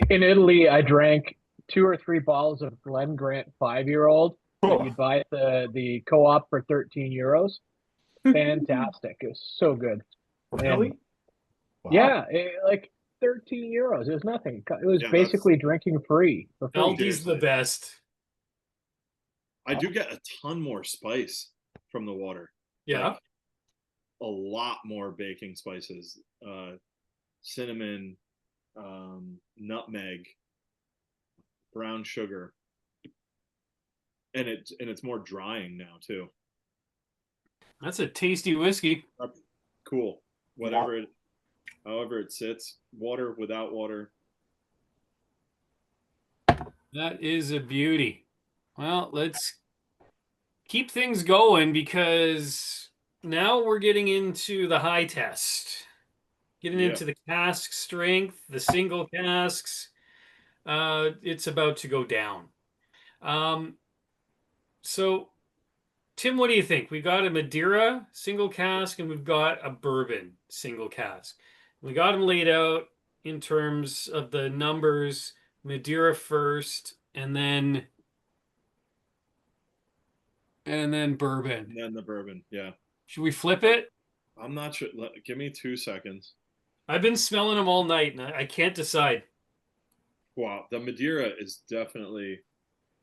In Italy, I drank 2 or 3 bottles of Glen Grant 5-year-old that you'd buy at the co-op for 13 euros. Fantastic. It was so good. Really? Wow. Yeah, like 13 euros. It was nothing. It was basically drinking free. Aldi's the best. I do get a ton more spice from the water. Yeah. Like, a lot more baking spices. Cinnamon, nutmeg, brown sugar. And it's more drying now too. That's a tasty whiskey. Cool. However it sits, water, without water. That is a beauty. Well, let's keep things going because now we're getting into the high test. Getting into the cask strength, the single casks. It's about to go down. So, Tim, what do you think? We got a Madeira single cask and we've got a bourbon single cask. We got them laid out in terms of the numbers. Madeira first, and then bourbon. And then the bourbon, yeah. Should we flip it? I'm not sure. Give me 2 seconds. I've been smelling them all night, and I can't decide. Wow, the Madeira is definitely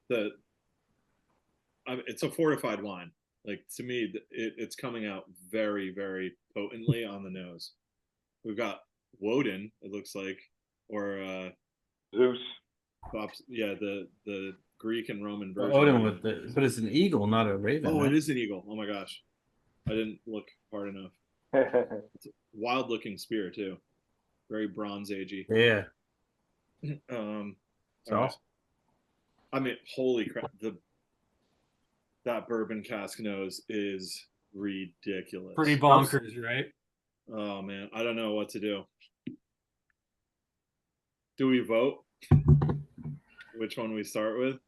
it's a fortified wine. Like, to me, it's coming out very, very potently on the nose. We've got Woden, it looks like, or Zeus. Yeah, the Greek and Roman version. Odin but it's an eagle, not a raven. Oh, right? it is an eagle. Oh my gosh, I didn't look hard enough. It's a wild-looking spear too, very Bronze Agey. Yeah. Right. I mean, holy crap! That bourbon cask nose is ridiculous. Pretty bonkers, right? Oh man, I don't know what to do. Do we vote? Which one we start with?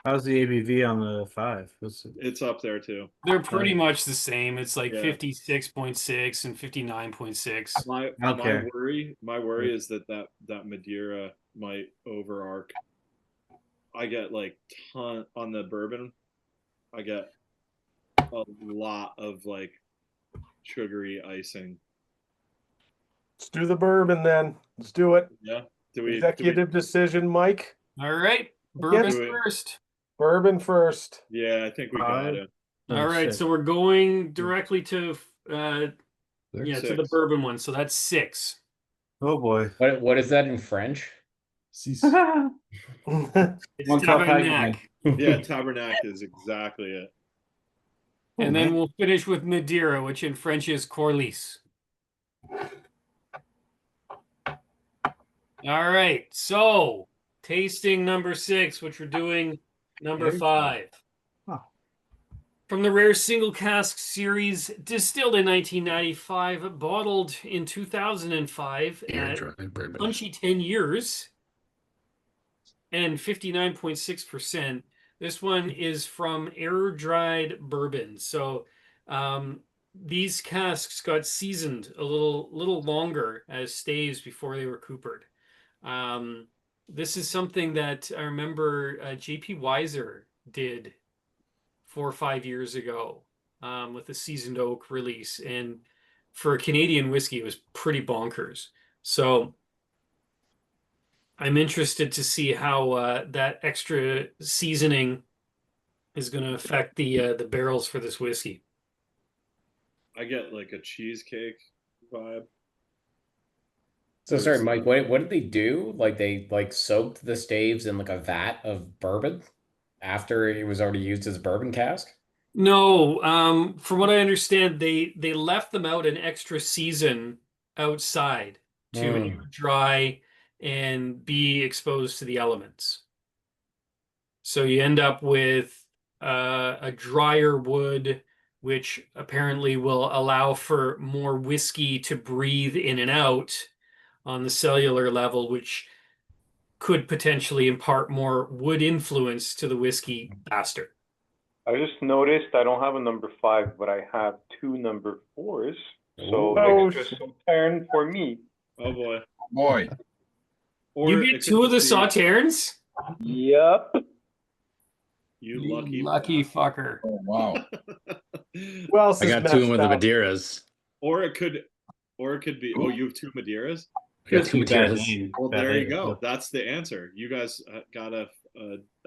How's the ABV on the 5? It's up there too. They're pretty much the same. It's like 56.6 and 59.6. My worry is that Madeira might overarch. I get like ton on the bourbon. I get a lot of like sugary icing. Let's do the bourbon then. Let's do it. Yeah. Executive decision, Mike. All right. Bourbon first. Bourbon first. Yeah, I think we got it. All right, so we're going directly to to the bourbon one. So that's 6. Oh boy. What is that in French? It's Tabernac. Yeah, Tabernac is exactly it. And then we'll finish with Madeira, which in French is Corliss. All right, so tasting number 6, which we're doing number 5. From the rare single cask series, distilled in 1995, bottled in 2005 at punchy 10 years and 59.6%. This one is from air-dried bourbon. So these casks got seasoned a little longer as staves before they were coopered. This is something that I remember J.P. Weiser did 4 or 5 years ago with the seasoned oak release. And for Canadian whiskey, it was pretty bonkers. So I'm interested to see how that extra seasoning is going to affect the barrels for this whiskey. I get like a cheesecake vibe. So sorry, Mike, what did they do? Like they soaked the staves in like a vat of bourbon after it was already used as a bourbon cask? No, from what I understand, they left them out an extra season outside to dry and be exposed to the elements. So you end up with a drier wood, which apparently will allow for more whiskey to breathe in and out on the cellular level, which could potentially impart more wood influence to the whiskey faster. I just noticed I don't have a number 5, but I have 2 number 4s. So extra Sauternes for me. Oh boy. Boy. Or You it get could 2 of the just be, Sauternes? Yep. You lucky lucky fucker. Oh, wow. Who else I is got 2 with the messed up? Madeiras. Or it could be. Oh, you have 2 Madeiras. I got 2 Madeiras. Well, there you go. That's the answer. You guys got a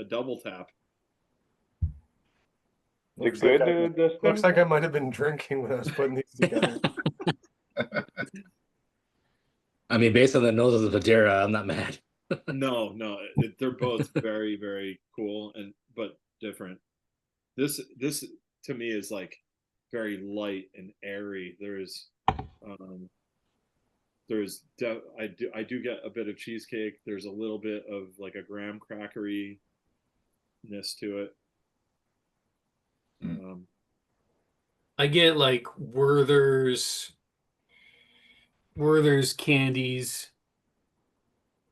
double tap. Looks good, Dustin? Looks like I might have been drinking when I was putting these together. I mean, based on the nose of the Madeira, I'm not mad. No, they're both very, very cool but different. This to me is like very light and airy. I do get a bit of cheesecake. There's a little bit of like a graham crackery-ness to it. I get like Werther's candies.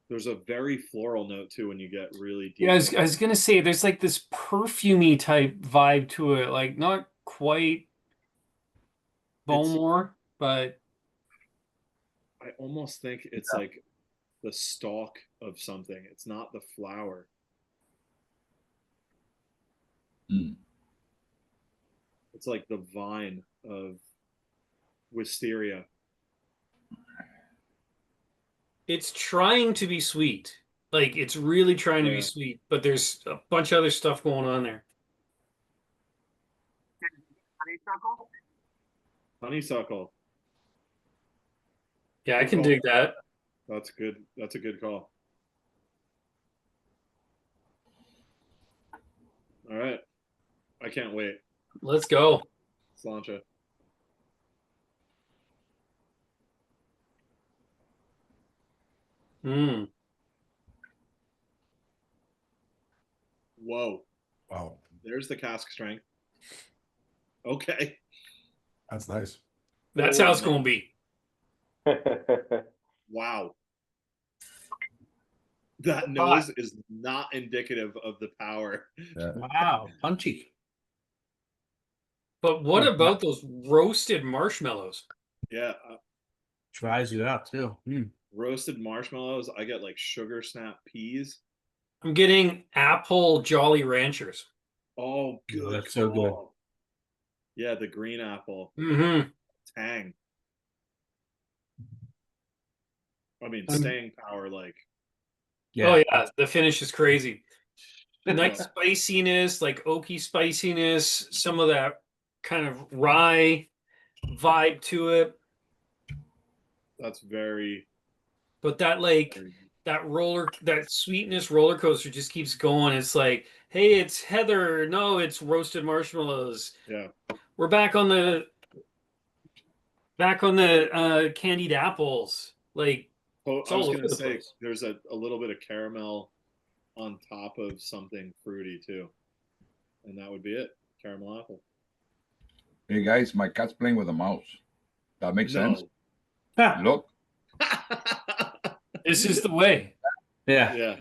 There's a very floral note too when you get really deep. Yeah, I was gonna say there's like this perfumey type vibe to it, like not quite Bowmore, but I almost think it's like the stalk of something. It's not the flower. It's like the vine of wisteria. it's trying to be sweet. Like it's really trying to be sweet, but there's a bunch of other stuff going on there. Honeysuckle. Yeah, I can dig that. That's good. That's a good call. All right. I can't wait. Let's go. Sláinte. Whoa. Wow. There's the cask strength. Okay. That's nice. That's how it's going to be. Wow. That nose is not indicative of the power. Yeah. Wow, punchy. But what about those roasted marshmallows? Yeah. Dries you out too. Roasted marshmallows. I get like sugar snap peas. I'm getting apple Jolly Ranchers. Oh, good. Oh, that's so good. Yeah, the green apple. Tang. I mean, staying power, like. Yeah. Oh yeah, the finish is crazy. Nice spiciness, like oaky spiciness, some of that kind of rye vibe to it. That's very. But that like that sweetness roller coaster just keeps going. It's like, hey, it's heather. No, it's roasted marshmallows. Yeah. We're back on the candied apples. Like, Oh, I was gonna say there's a little bit of caramel on top of something fruity too, and that would be it. Caramel apple. Hey guys, my cat's playing with a mouse. That makes sense. Look. This is the way. Yeah.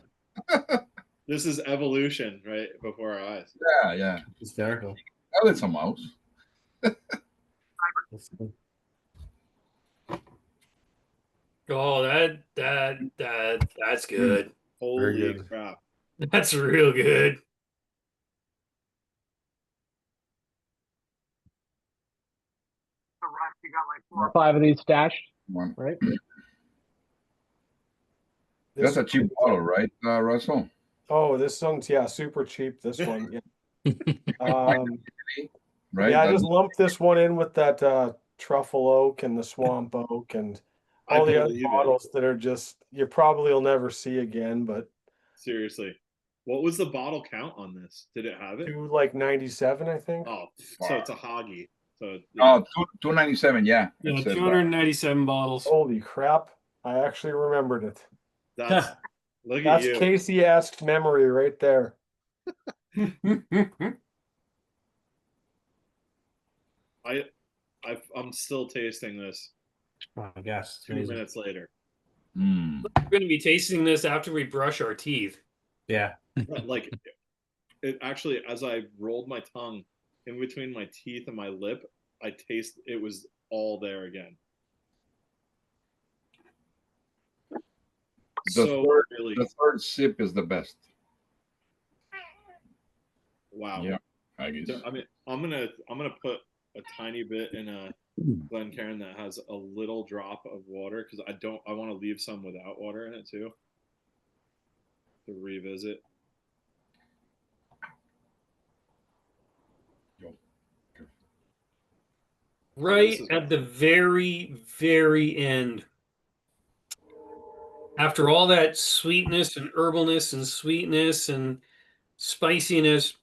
This is evolution right before our eyes. Yeah. Hysterical. Well, it's a mouse. Oh, that's good. Holy good. crap. That's real good. You got like 4 or 5 of these stashed, right? That's a cheap bottle, right, Russell? Oh, this one's super cheap. This one, right? Yeah, I just lumped this one in with that truffle oak and the swamp oak and all the other bottles that are just you probably will never see again. But seriously, What was the bottle count on this? Did it have it? To like 97, I think. Oh, so it's a hoggy. So Oh, 297. Yeah. Yeah, It said, 297 bottles. Holy crap! I actually remembered it. that's look at That's you. Casey-esque memory right there. I'm still tasting this Oh my gosh, it's 2 amazing. minutes later. mm. We're going to be tasting this after we brush our teeth. Yeah. Like it actually, as I rolled my tongue in between my teeth and my lip, I taste it was all there again. The third sip is the best. Wow. Yeah, I guess. I mean, I'm gonna put a tiny bit in a Glencairn that has a little drop of water because I want to leave some without water in it too to revisit. Right at the very, very end. After all that sweetness and herbalness and sweetness and spiciness,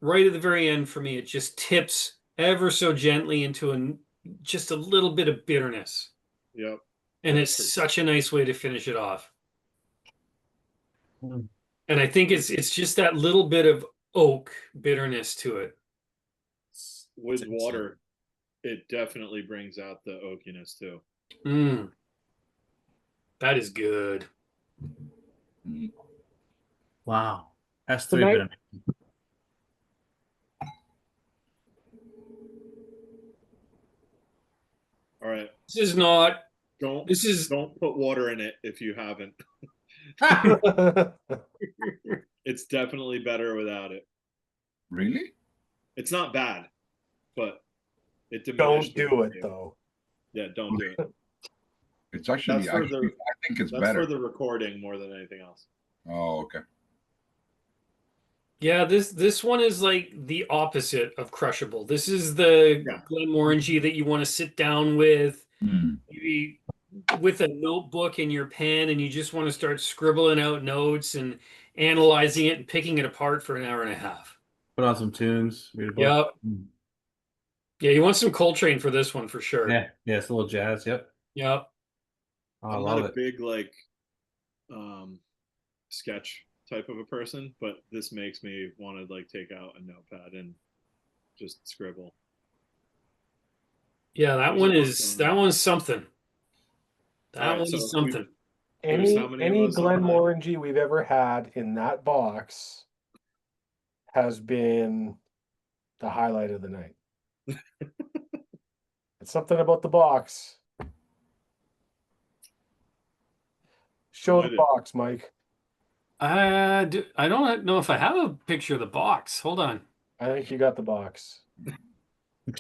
right at the very end for me, it just tips ever so gently into just a little bit of bitterness. Yep. And it's such a nice way to finish it off. And I think it's just that little bit of oak bitterness to it. With water, it definitely brings out the oakiness too. That is good. Wow. That's 3 bitter. All right. This is not. Don't put water in it if you haven't. It's definitely better without it. Really? It's not bad, but it Don't do it though. Yeah, don't do it. It's actually, I think it's that's better. for the recording more than anything else. Oh, okay. Yeah, this one is like the opposite of crushable. This is the Glenmorangie that you want to sit down with, maybe with a notebook in your pen, and you just want to start scribbling out notes and analyzing it and picking it apart for an hour and a half. Put on some tunes. Yep. Yeah, you want some Coltrane for this one for sure. Yeah, it's a little jazz. Yep. Yep. Oh, I'm not a big like sketch type of a person, but this makes me want to like take out a notepad and just scribble. Yeah, that one's something. That one's something. Any Glenmorangie we've ever had in that box has been the highlight of the night. It's something about the box. Show the box, Mike. I don't know if I have a picture of the box. Hold on. I think you got the box.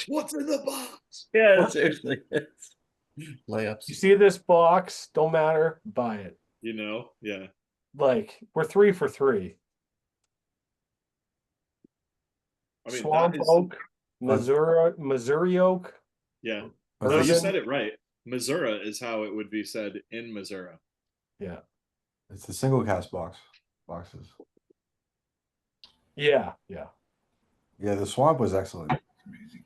What's in the box? Yeah, seriously. Layups. You see this box? Don't matter. Buy it. You know? Yeah. Like, we're 3 for 3. I mean, Swamp oak, Missouri oak. Yeah. So you said it right. Missouri is how it would be said in Missouri. Yeah. It's the single cast boxes. Yeah. Yeah, the swamp was excellent.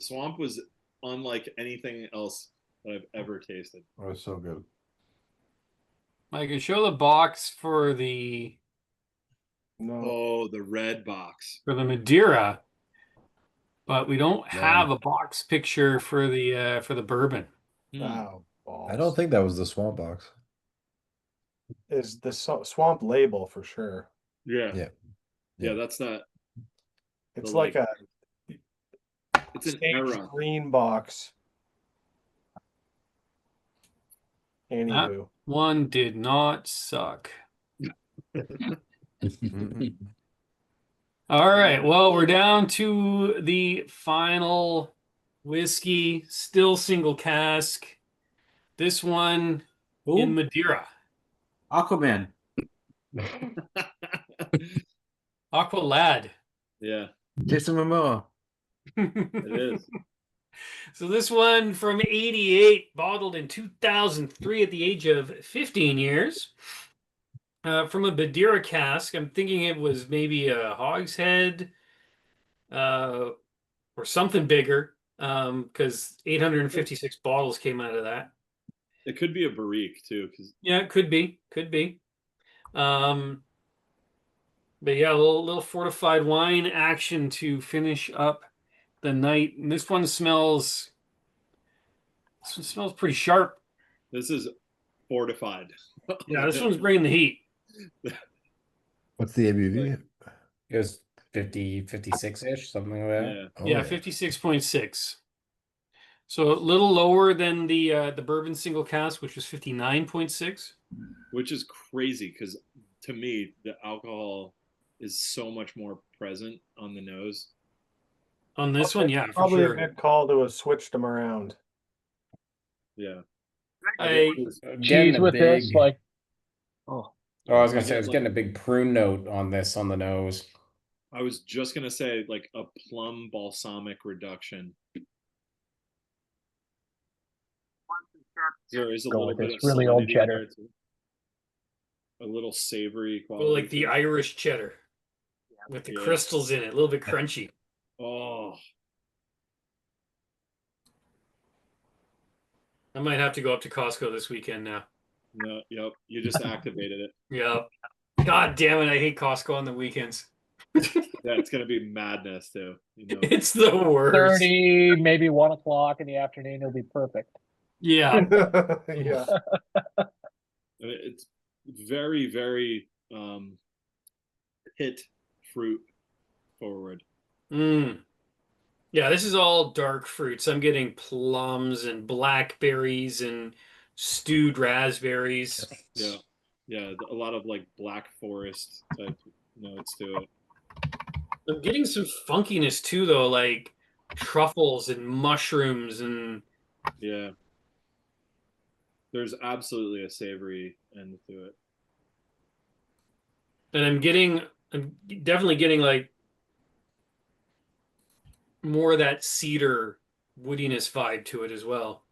Swamp was unlike anything else that I've ever tasted. Oh, it was so good. I can show the box for the the red box. For the Madeira, but we don't have a box picture for the bourbon. Wow. I don't think that was the swamp box. Is the swamp label for sure. Yeah, that's not. It's like it's an era. Green box. Anywho. That one did not suck. All right. Well, we're down to the final whiskey, still single cask. This one in Madeira. Aquaman. Aqua Lad. Yeah. Jason Momoa. It is. So this one from 88, bottled in 2003 at the age of 15 years. From a Madeira cask, I'm thinking it was maybe a hogshead or something bigger, because 856 bottles came out of that. It could be a barrique too, because Yeah, it could be. But yeah, a little fortified wine action to finish up the night. And this one smells pretty sharp. this is fortified. Yeah, this one's bringing the heat. What's the ABV? It was 50, 56-ish, something like that. Yeah. Oh, Yeah, 56.6. So a little lower than the bourbon single cask, which was 59.6. Which is crazy because to me the alcohol is so much more present on the nose. On this one, yeah, for Probably sure. a good call to have switched them around. Yeah. Cheese with this, like, Oh, I was gonna say I was getting a big prune note on this on the nose. I was just gonna say like a plum balsamic reduction. There is a Go little with bit this of really old salinity cheddar. there, too. A little savory quality. Well, like the to it. Irish cheddar with the Yeah. crystals in it, a little bit crunchy. Oh, I might have to go up to Costco this weekend now. no, yep. You just activated it. Yeah. God damn it, I hate Costco on the weekends. Yeah, it's gonna be madness too. You know. It's the worst. 30, maybe 1 o'clock in the afternoon, it'll be perfect. Yeah. Yeah. It's very, very pit fruit forward. Yeah, this is all dark fruits. I'm getting plums and blackberries and stewed raspberries. Yeah, yeah. A lot of like black forest type notes to it. I'm getting some funkiness too, though, like truffles and mushrooms and Yeah. There's absolutely a savory end to it. and I'm definitely getting like more of that cedar woodiness vibe to it as well.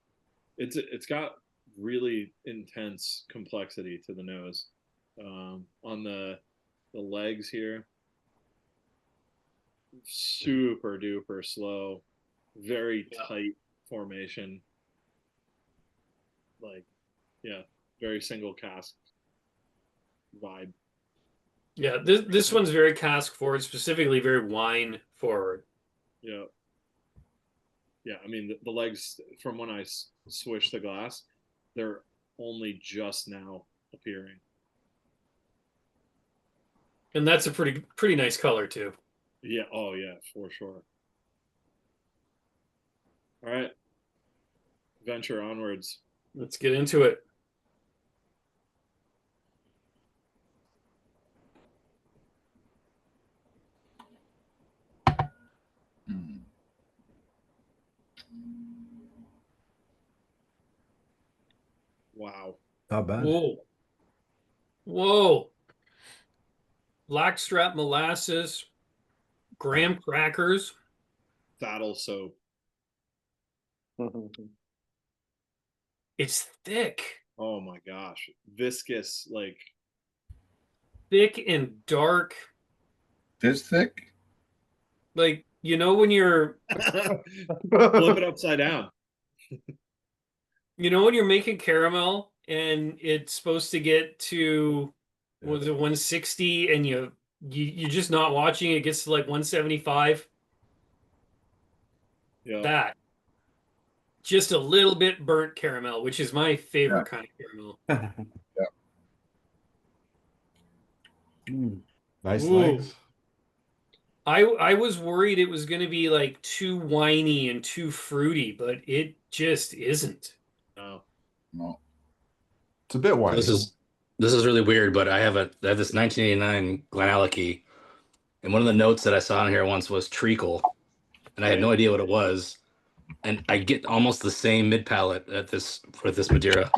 It's got really intense complexity to the nose. On the legs here, super duper slow, very tight formation. Like, yeah, very single cask vibe. Yeah, this one's very cask forward, specifically very wine forward. Yeah. Yeah, I mean the legs from when I swished the glass, they're only just now appearing. And that's a pretty nice color too. Yeah, oh yeah, for sure. All right. Venture onwards. Let's get into it. Wow. Not bad. Whoa. Blackstrap molasses, graham crackers. Saddle soap. It's thick. Oh my gosh. Viscous, like thick and dark. This thick? Like, you know, when you're flip it upside down. You know when you're making caramel and it's supposed to get to was it 160 and you're just not watching, it gets to like 175. Yeah. That. Just a little bit burnt caramel, which is my favorite kind of caramel. Nice Ooh. legs. I was worried it was going to be like too winey and too fruity, but it just isn't. No. It's a bit winey. This is really weird, but I have this 1989 Glenallachie, and one of the notes that I saw in here once was treacle, and I had no idea what it was, and I get almost the same mid palate with this Madeira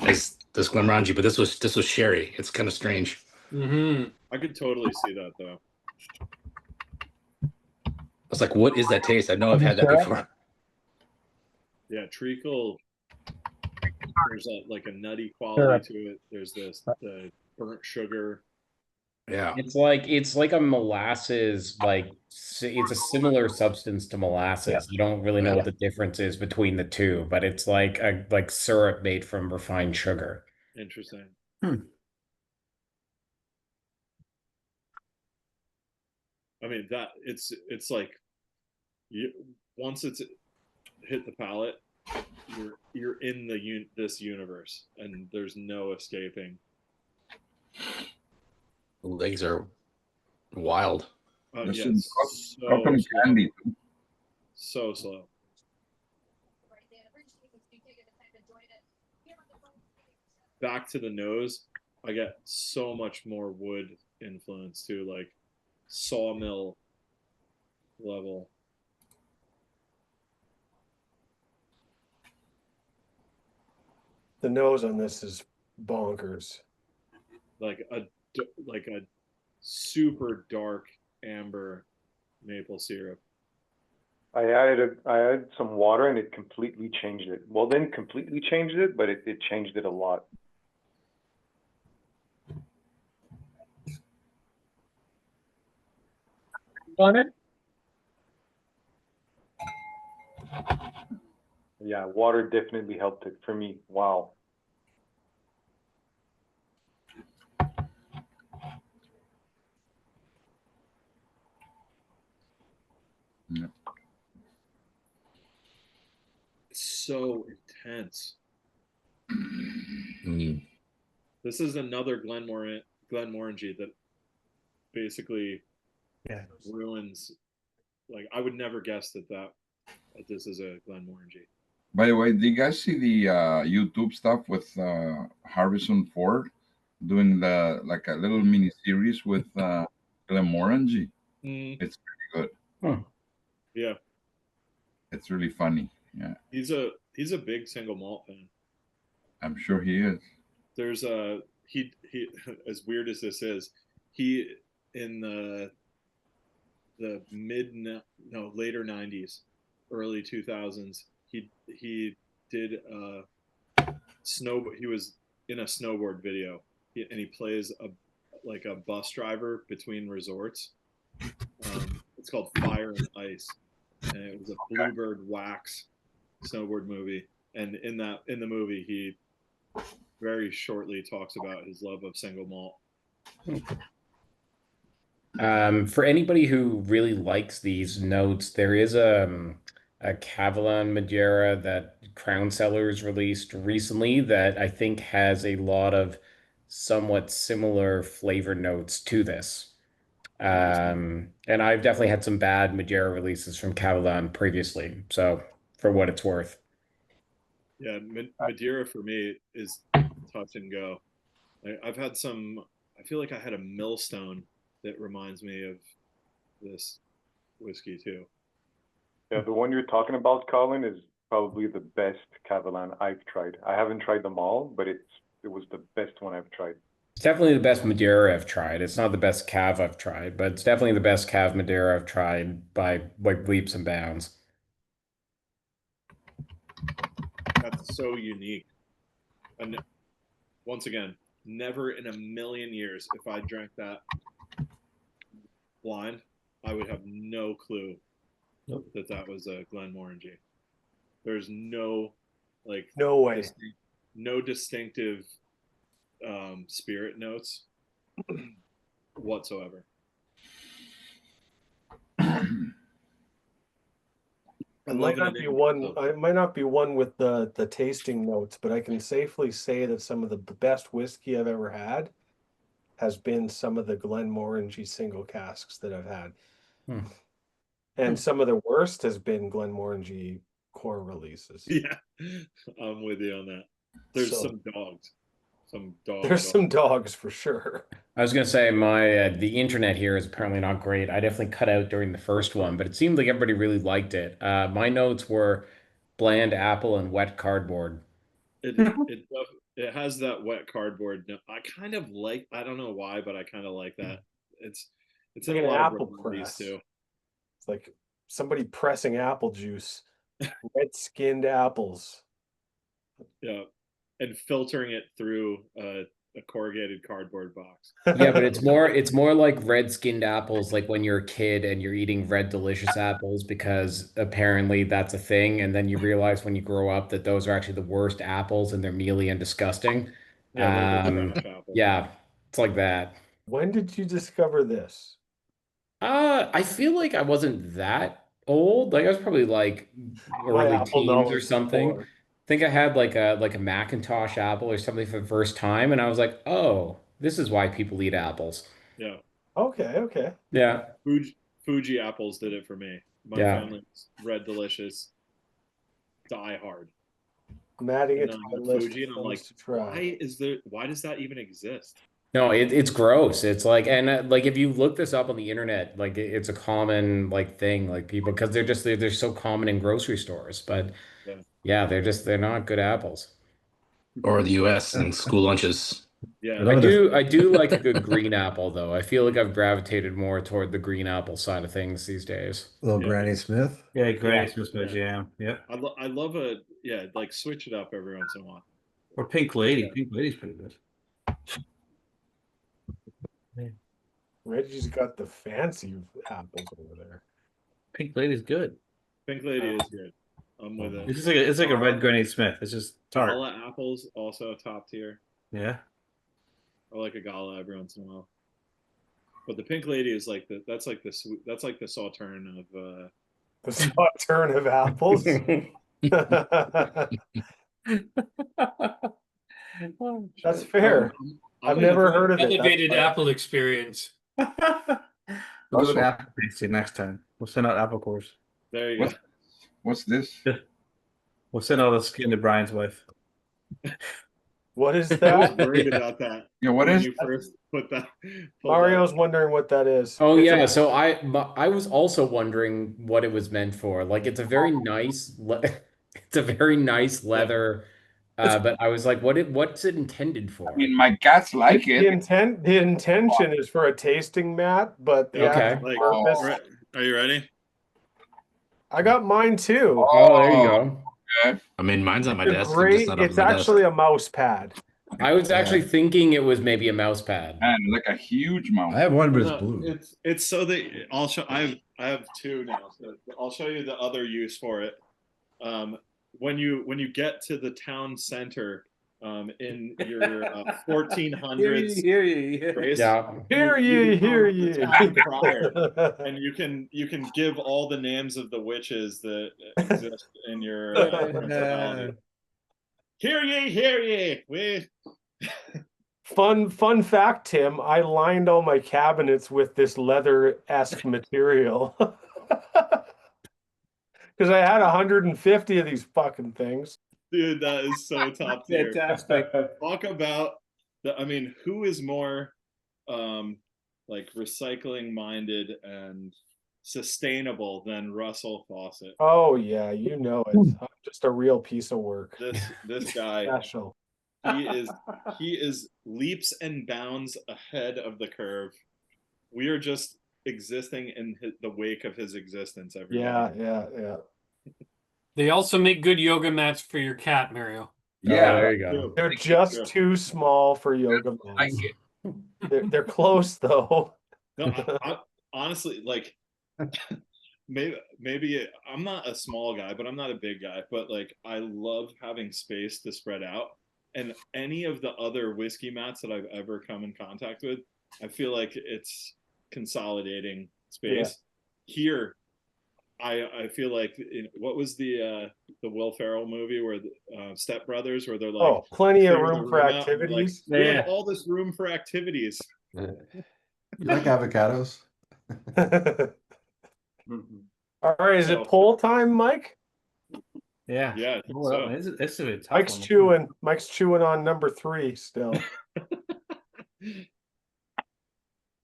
as this Glenmorangie, but this was sherry. It's kind of strange. Mm-hmm. I could totally see that though. I was like, what is that taste? I know I've had that before. Yeah, treacle. There's like a nutty quality to it. There's the burnt sugar. Yeah. It's like a molasses, it's a similar substance to molasses. Yeah. You don't really know what the difference is between the two, but it's like syrup made from refined sugar. Interesting. I mean, that it's like once it's hit the palate, you're in this universe, and there's no escaping. The legs are wild. Yes, cotton candy. So slow. Back to the nose, I get so much more wood influence too, like sawmill level. The nose on this is bonkers. Like a super dark amber maple syrup. I added some water and it completely changed it. Well, then completely changed it, but it changed it a lot. On it? Yeah, water definitely helped it for me. Wow. Yeah. It's so intense. This is another Glenmorangie that basically ruins. Like, I would never guess that this is a Glenmorangie. By the way, do you guys see the YouTube stuff with Harrison Ford doing a little mini series with Glenmorangie? It's pretty good. Yeah, it's really funny. Yeah, he's a big single malt fan. I'm sure he is. There's he as weird as this is, he in the later 90s, early 2000s, he did he was in a snowboard video, and he plays a bus driver between resorts. It's called Fire and Ice, and it was a Bluebird wax snowboard movie. And in the movie, he very shortly talks about his love of single malt. For anybody who really likes these notes, there is a Kavalan Madeira that Crown Cellars released recently that I think has a lot of somewhat similar flavor notes to this. And I've definitely had some bad Madeira releases from Kavalan previously, so for what it's worth. Yeah, Madeira for me is touch and go. I've had some. I feel like I had a Millstone that reminds me of this whiskey too. Yeah, the one you're talking about, Colin, is probably the best Kavalan I've tried. I haven't tried them all, but it was the best one I've tried. It's definitely the best Madeira I've tried. It's not the best Cav I've tried, but it's definitely the best Cav Madeira I've tried by leaps and bounds. That's so unique. And once again, never in a million years, if I drank that blind, I would have no clue that was a Glenmorangie. There's no no way, no distinctive spirit notes whatsoever. It might not be one. It might not be one with the tasting notes, but I can safely say that some of the best whiskey I've ever had has been some of the Glenmorangie single casks that I've had, and some of the worst has been Glenmorangie core releases. Yeah, I'm with you on that. There's some dogs. There's some dogs for sure. I was gonna say the internet here is apparently not great. I definitely cut out during the first one, but it seemed like everybody really liked it. My notes were bland apple and wet cardboard. It has that wet cardboard. I kind of like. I don't know why, but I kind of like that. It's like in an a lot apple of press too. It's like somebody pressing apple juice, red-skinned apples. Yeah, and filtering it through a a corrugated cardboard box. Yeah, but it's more like red-skinned apples, like when you're a kid and you're eating red delicious apples because apparently that's a thing, and then you realize when you grow up that those are actually the worst apples and they're mealy and disgusting. Yeah, they're the trash apples. Yeah, it's like that. When did you discover this? I feel like I wasn't that old. Like I was probably like early apple teens or knowledge something. before. I think I had like a Macintosh apple or something for the first time, and I was like, oh, this is why people eat apples. Yeah. Okay. Yeah. Fuji apples did it for me. My family's red delicious, die hard. I'm adding it to And my I'm list. Fuji, and I'm like, to try. why does that even exist? No, it's gross. It's like, and like if you look this up on the internet, like it's a common like thing, like people because they're so common in grocery stores. But yeah, they're not good apples. Or the US and school lunches. Yeah, I do like a good green apple though. I feel like I've gravitated more toward the green apple side of things these days. Little Granny Smith. Yeah, Granny Smith jam. Yeah. I love like switch it up every once in a while. Or Pink Lady. Pink Lady's pretty good. Reggie's got the fancy apples over there. Pink Lady's good. Pink Lady is good. I'm with it. It's like a red Granny Smith. It's just tart. Gala apples also top tier. Yeah. I like a Gala every once in a while. But the Pink Lady is like that's like the Sauternes of the Sauternes of apples. That's fair. I've never heard of it. Elevated apple experience. We'll do an apple tasting next time. We'll send out apple cores. There you go. What's this? We'll send all the skin to Brian's wife. What is I was that? worried about that. Yeah, what when is you first put that? Mario's wondering what that is. Oh yeah, so I was also wondering what it was meant for. Like it's a very nice it's a very nice leather, but I was like, what's it intended for? I mean, my cats like it. The intention is for a tasting mat, but the actual purpose. Are you ready? I got mine too. Oh, there you go. Okay. I mean, mine's on my desk. Great. Not on It's my actually desk. a mouse pad. I was actually thinking it was maybe a mouse pad. And like a huge mouse. I have one, but it's blue. It's so that I'll show. I have two now. So I'll show you the other use for it. When you get to the town center, in your 1400s, Hear ye. race, Yeah. Hear ye. town crier, and you can give all the names of the witches that exist in your principality. Hear ye, we. Fun fact, Tim. I lined all my cabinets with this leather-esque material. Because I had 150 of these fucking things. Dude, that is so top tier. Fantastic. Talk about who is more like recycling minded and sustainable than Russell Fawcett? Oh yeah, you know it. I'm just a real piece of work. This guy, Special. he is leaps and bounds ahead of the curve. We are just existing in the wake of his existence every day. Yeah. They also make good yoga mats for your cat, Mario. Yeah, there you go. They're just too small for yoga mats. They're close though. No, I honestly, like, maybe I'm not a small guy, but I'm not a big guy. But like, I love having space to spread out. And any of the other whiskey mats that I've ever come in contact with, I feel like it's consolidating space. Here, I feel like what was the Will Ferrell movie where the Step Brothers, where they're like, plenty of clear the room for out, and activities. like, we have all this room for activities. You like avocados? All right, is it poll time, Mike? Yeah. Yeah, I think so. It's a tough Mike's one. chewing. Mike's chewing on number 3 still.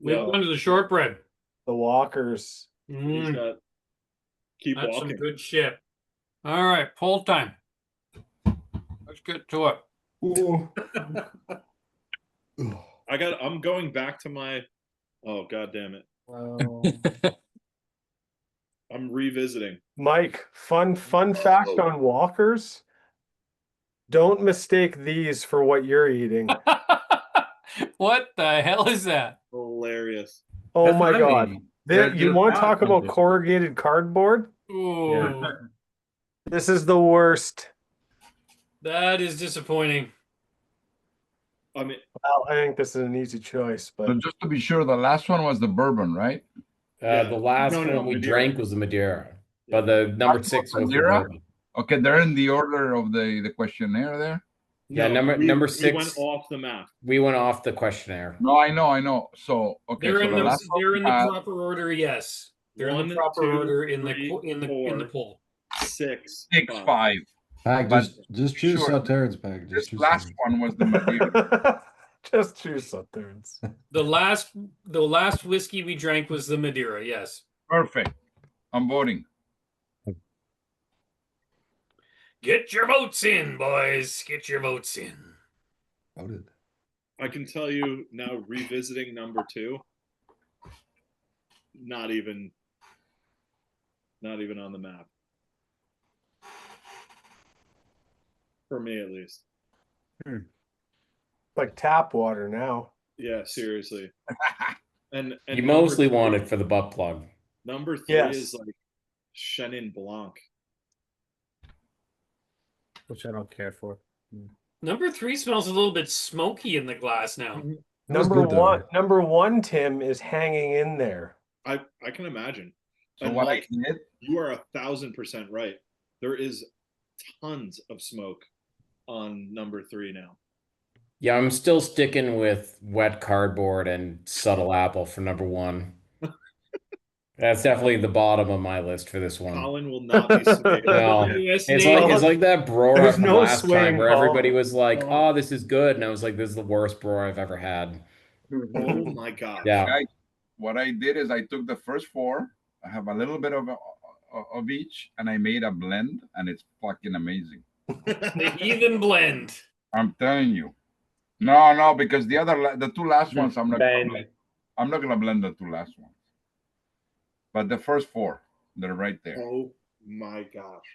We've gone to the shortbread. The Walkers. He's got, keep That's walking. some good shit. All right, poll time. Let's get to it. I'm going back to my. Oh God damn it! I'm revisiting. Mike, fun fact on Walkers. Don't mistake these for what you're eating. What the hell is that? Hilarious. Oh That's my what I God. mean. You want to talk about something. corrugated cardboard? Ooh, This is the worst. that is disappointing. I mean, Well, I think this is an easy choice, So but just to be sure, the last one was the bourbon, right? Yeah. The last No, one we Madeira. drank was the Madeira, Yeah. but the number Last 6 one, was the Madeira? bourbon. Okay, they're in the order of the questionnaire there. Yeah, no, number we 6. went off the map. We went off the questionnaire. No, I know. So okay, They're so in the the last one they're in we the had, proper order. Yes, they're in 1, the proper 2, order in the 3, in the 4, poll. 6, 6, 5. 5. Pag, But just choose sure, Sauternes, Pag. This Just choose last Sauternes. one was the Madeira. just choose Sauternes. The last whiskey we drank was the Madeira. Yes. Perfect. I'm voting. Get your votes in, boys. Get your votes in. Voted. I can tell you now, revisiting number 2, not even on the map. For me, at least. Like tap water now. Yeah, seriously. And You number mostly 3 want it for the butt plug. Number 3 Yes. is like Chenin Blanc. Which I don't care for. Number 3 smells a little bit smoky in the glass now. That was Number good, though. number one, Tim, is hanging in there. I can imagine. So And what Mike, I did, you are 1,000% right. There is tons of smoke on number 3 now. Yeah, I'm still sticking with wet cardboard and subtle apple for number 1. That's definitely the bottom of my list for this one. Colin will not be swayed. No, WS it's name. like that Brora There's from no last swaying, time where Paul. everybody was like, Oh. "Oh, this is good," and I was like, "This is the worst Brora I've ever had." Oh my god. Yeah, guys, what I did is I took the first 4. I have a little bit of each, and I made a blend, and it's fucking amazing. The heathen blend. I'm telling you. No, because the 2 last ones, I'm not Blend. gonna blend the 2 last ones. But the first 4, they're right there. Oh my gosh.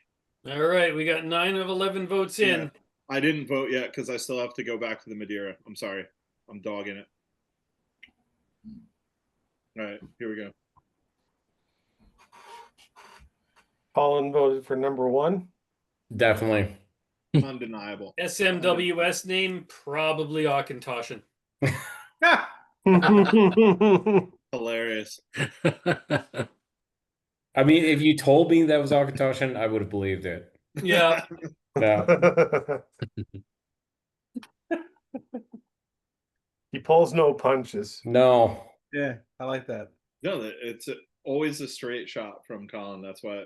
All right, we got 9 of 11 votes in. Yeah. I didn't vote yet because I still have to go back to the Madeira. I'm sorry. I'm dogging it. All right, here we go. Colin voted for number 1. definitely. Undeniable. SMWS name, probably Auchentoshan. Hilarious. I mean, if you told me that was Auchentoshan, I would have believed it. Yeah. Yeah. He pulls no punches. No. Yeah, I like that. No, it's always a straight shot from Colin. That's why.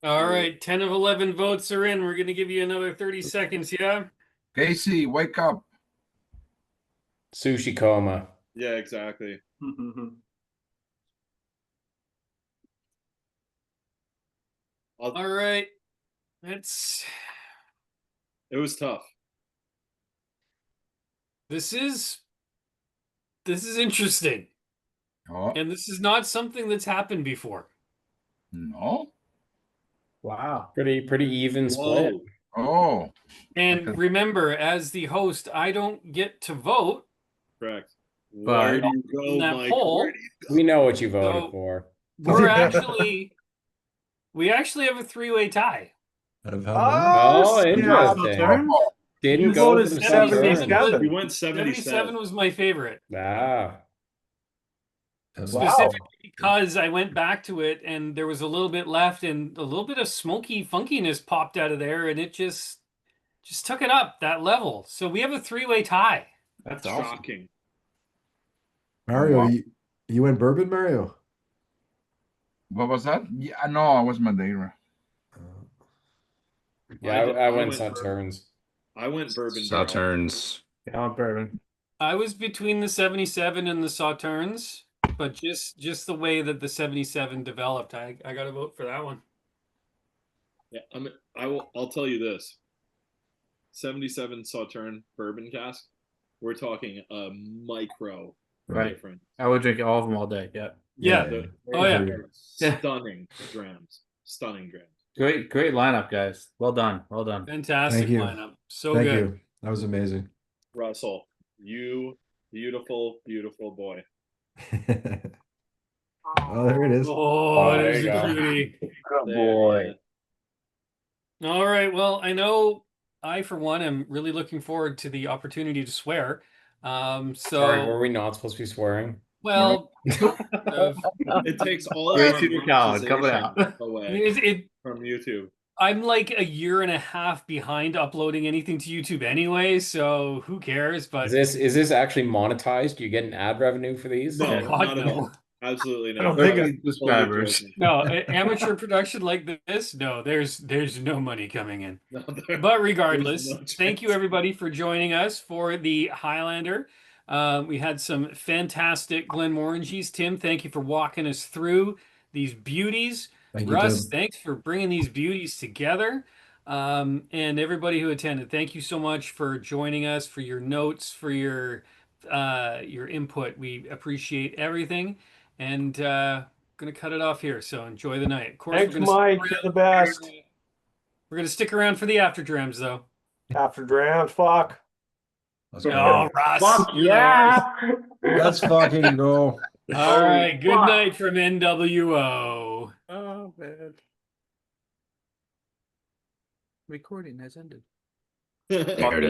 All right, 10 of 11 votes are in. We're going to give you another 30 seconds, yeah? Casey, wake up. Sushi coma. Yeah, exactly. All right. It was tough. This is interesting. Oh, And this is not something that's happened before. no. Wow. Pretty even split. Whoa. Oh, And Okay. remember, as the host, I don't get to vote. Correct. But- Where do you go, In that Mike? poll- Where do you We know what you voted So- for. We actually have a 3-way tie. Out of how Oh, snap. interesting. Didn't You go for voted the 77. 77. We went 77 77. was my favorite. Ah. many? Specifically because I went back to it and there was a little bit left and a little bit of smoky funkiness popped out of there and it just took it up that level. So we have a 3-way tie. That's awesome. Shocking. Mario, you went bourbon, Mario? what was that? Yeah, no, I was Madeira. Yeah, I I went went Sauternes. I went bourbon. barrel. Sauternes. Yeah, I want bourbon. I was between the 77 and the Sauternes, but just the way that the 77 developed, I got to vote for that one. Yeah, I'll tell you this. 77 Sauterne bourbon cask. We're talking a micro Right. difference. I would drink all of them all day. Yeah. Yeah. The- Oh, yeah. they're Stunning grams. Stunning grams. Great lineup, guys. Well done. Well done. Fantastic Thank you. lineup. So Thank good. you. That was amazing. Russell, you Beautiful, beautiful boy. Oh, there it is. Oh, there there's you a go. cutie. Good There, boy. All right. Well, I know I, for one, am really looking forward to the opportunity to swear. Sorry, were we not supposed to be swearing? Well, It takes all of Way our too talent coming out. monetization I away mean, from YouTube. I'm like a year and a half behind uploading anything to YouTube anyway, so who cares? But Is this actually monetized? Do you get an ad revenue for these? No, Oh, God, not at no. all. Absolutely I not. don't think I'm any totally subscribers. joking. no, amateur production like this, no, there's no money coming in. No, But regardless, there's no thank you chance. everybody for joining us for the Highlander. We had some fantastic Glenmorangies. Tim, thank you for walking us through these beauties. Thank you, Russ, Tim. thanks for bringing these beauties together. And everybody who attended, thank you so much for joining us, for your notes, for your input. We appreciate everything. And gonna cut it off here. So enjoy the night. Of course, Thanks, we're gonna Mike. You're the best. we're gonna stick around for the after drams, though. After drams, fuck. Let's go. Oh, Russ. Fuck you're the yeah! Let's fucking go. worst. All right. Good night from NWO. Oh man. Recording has ended. There it is.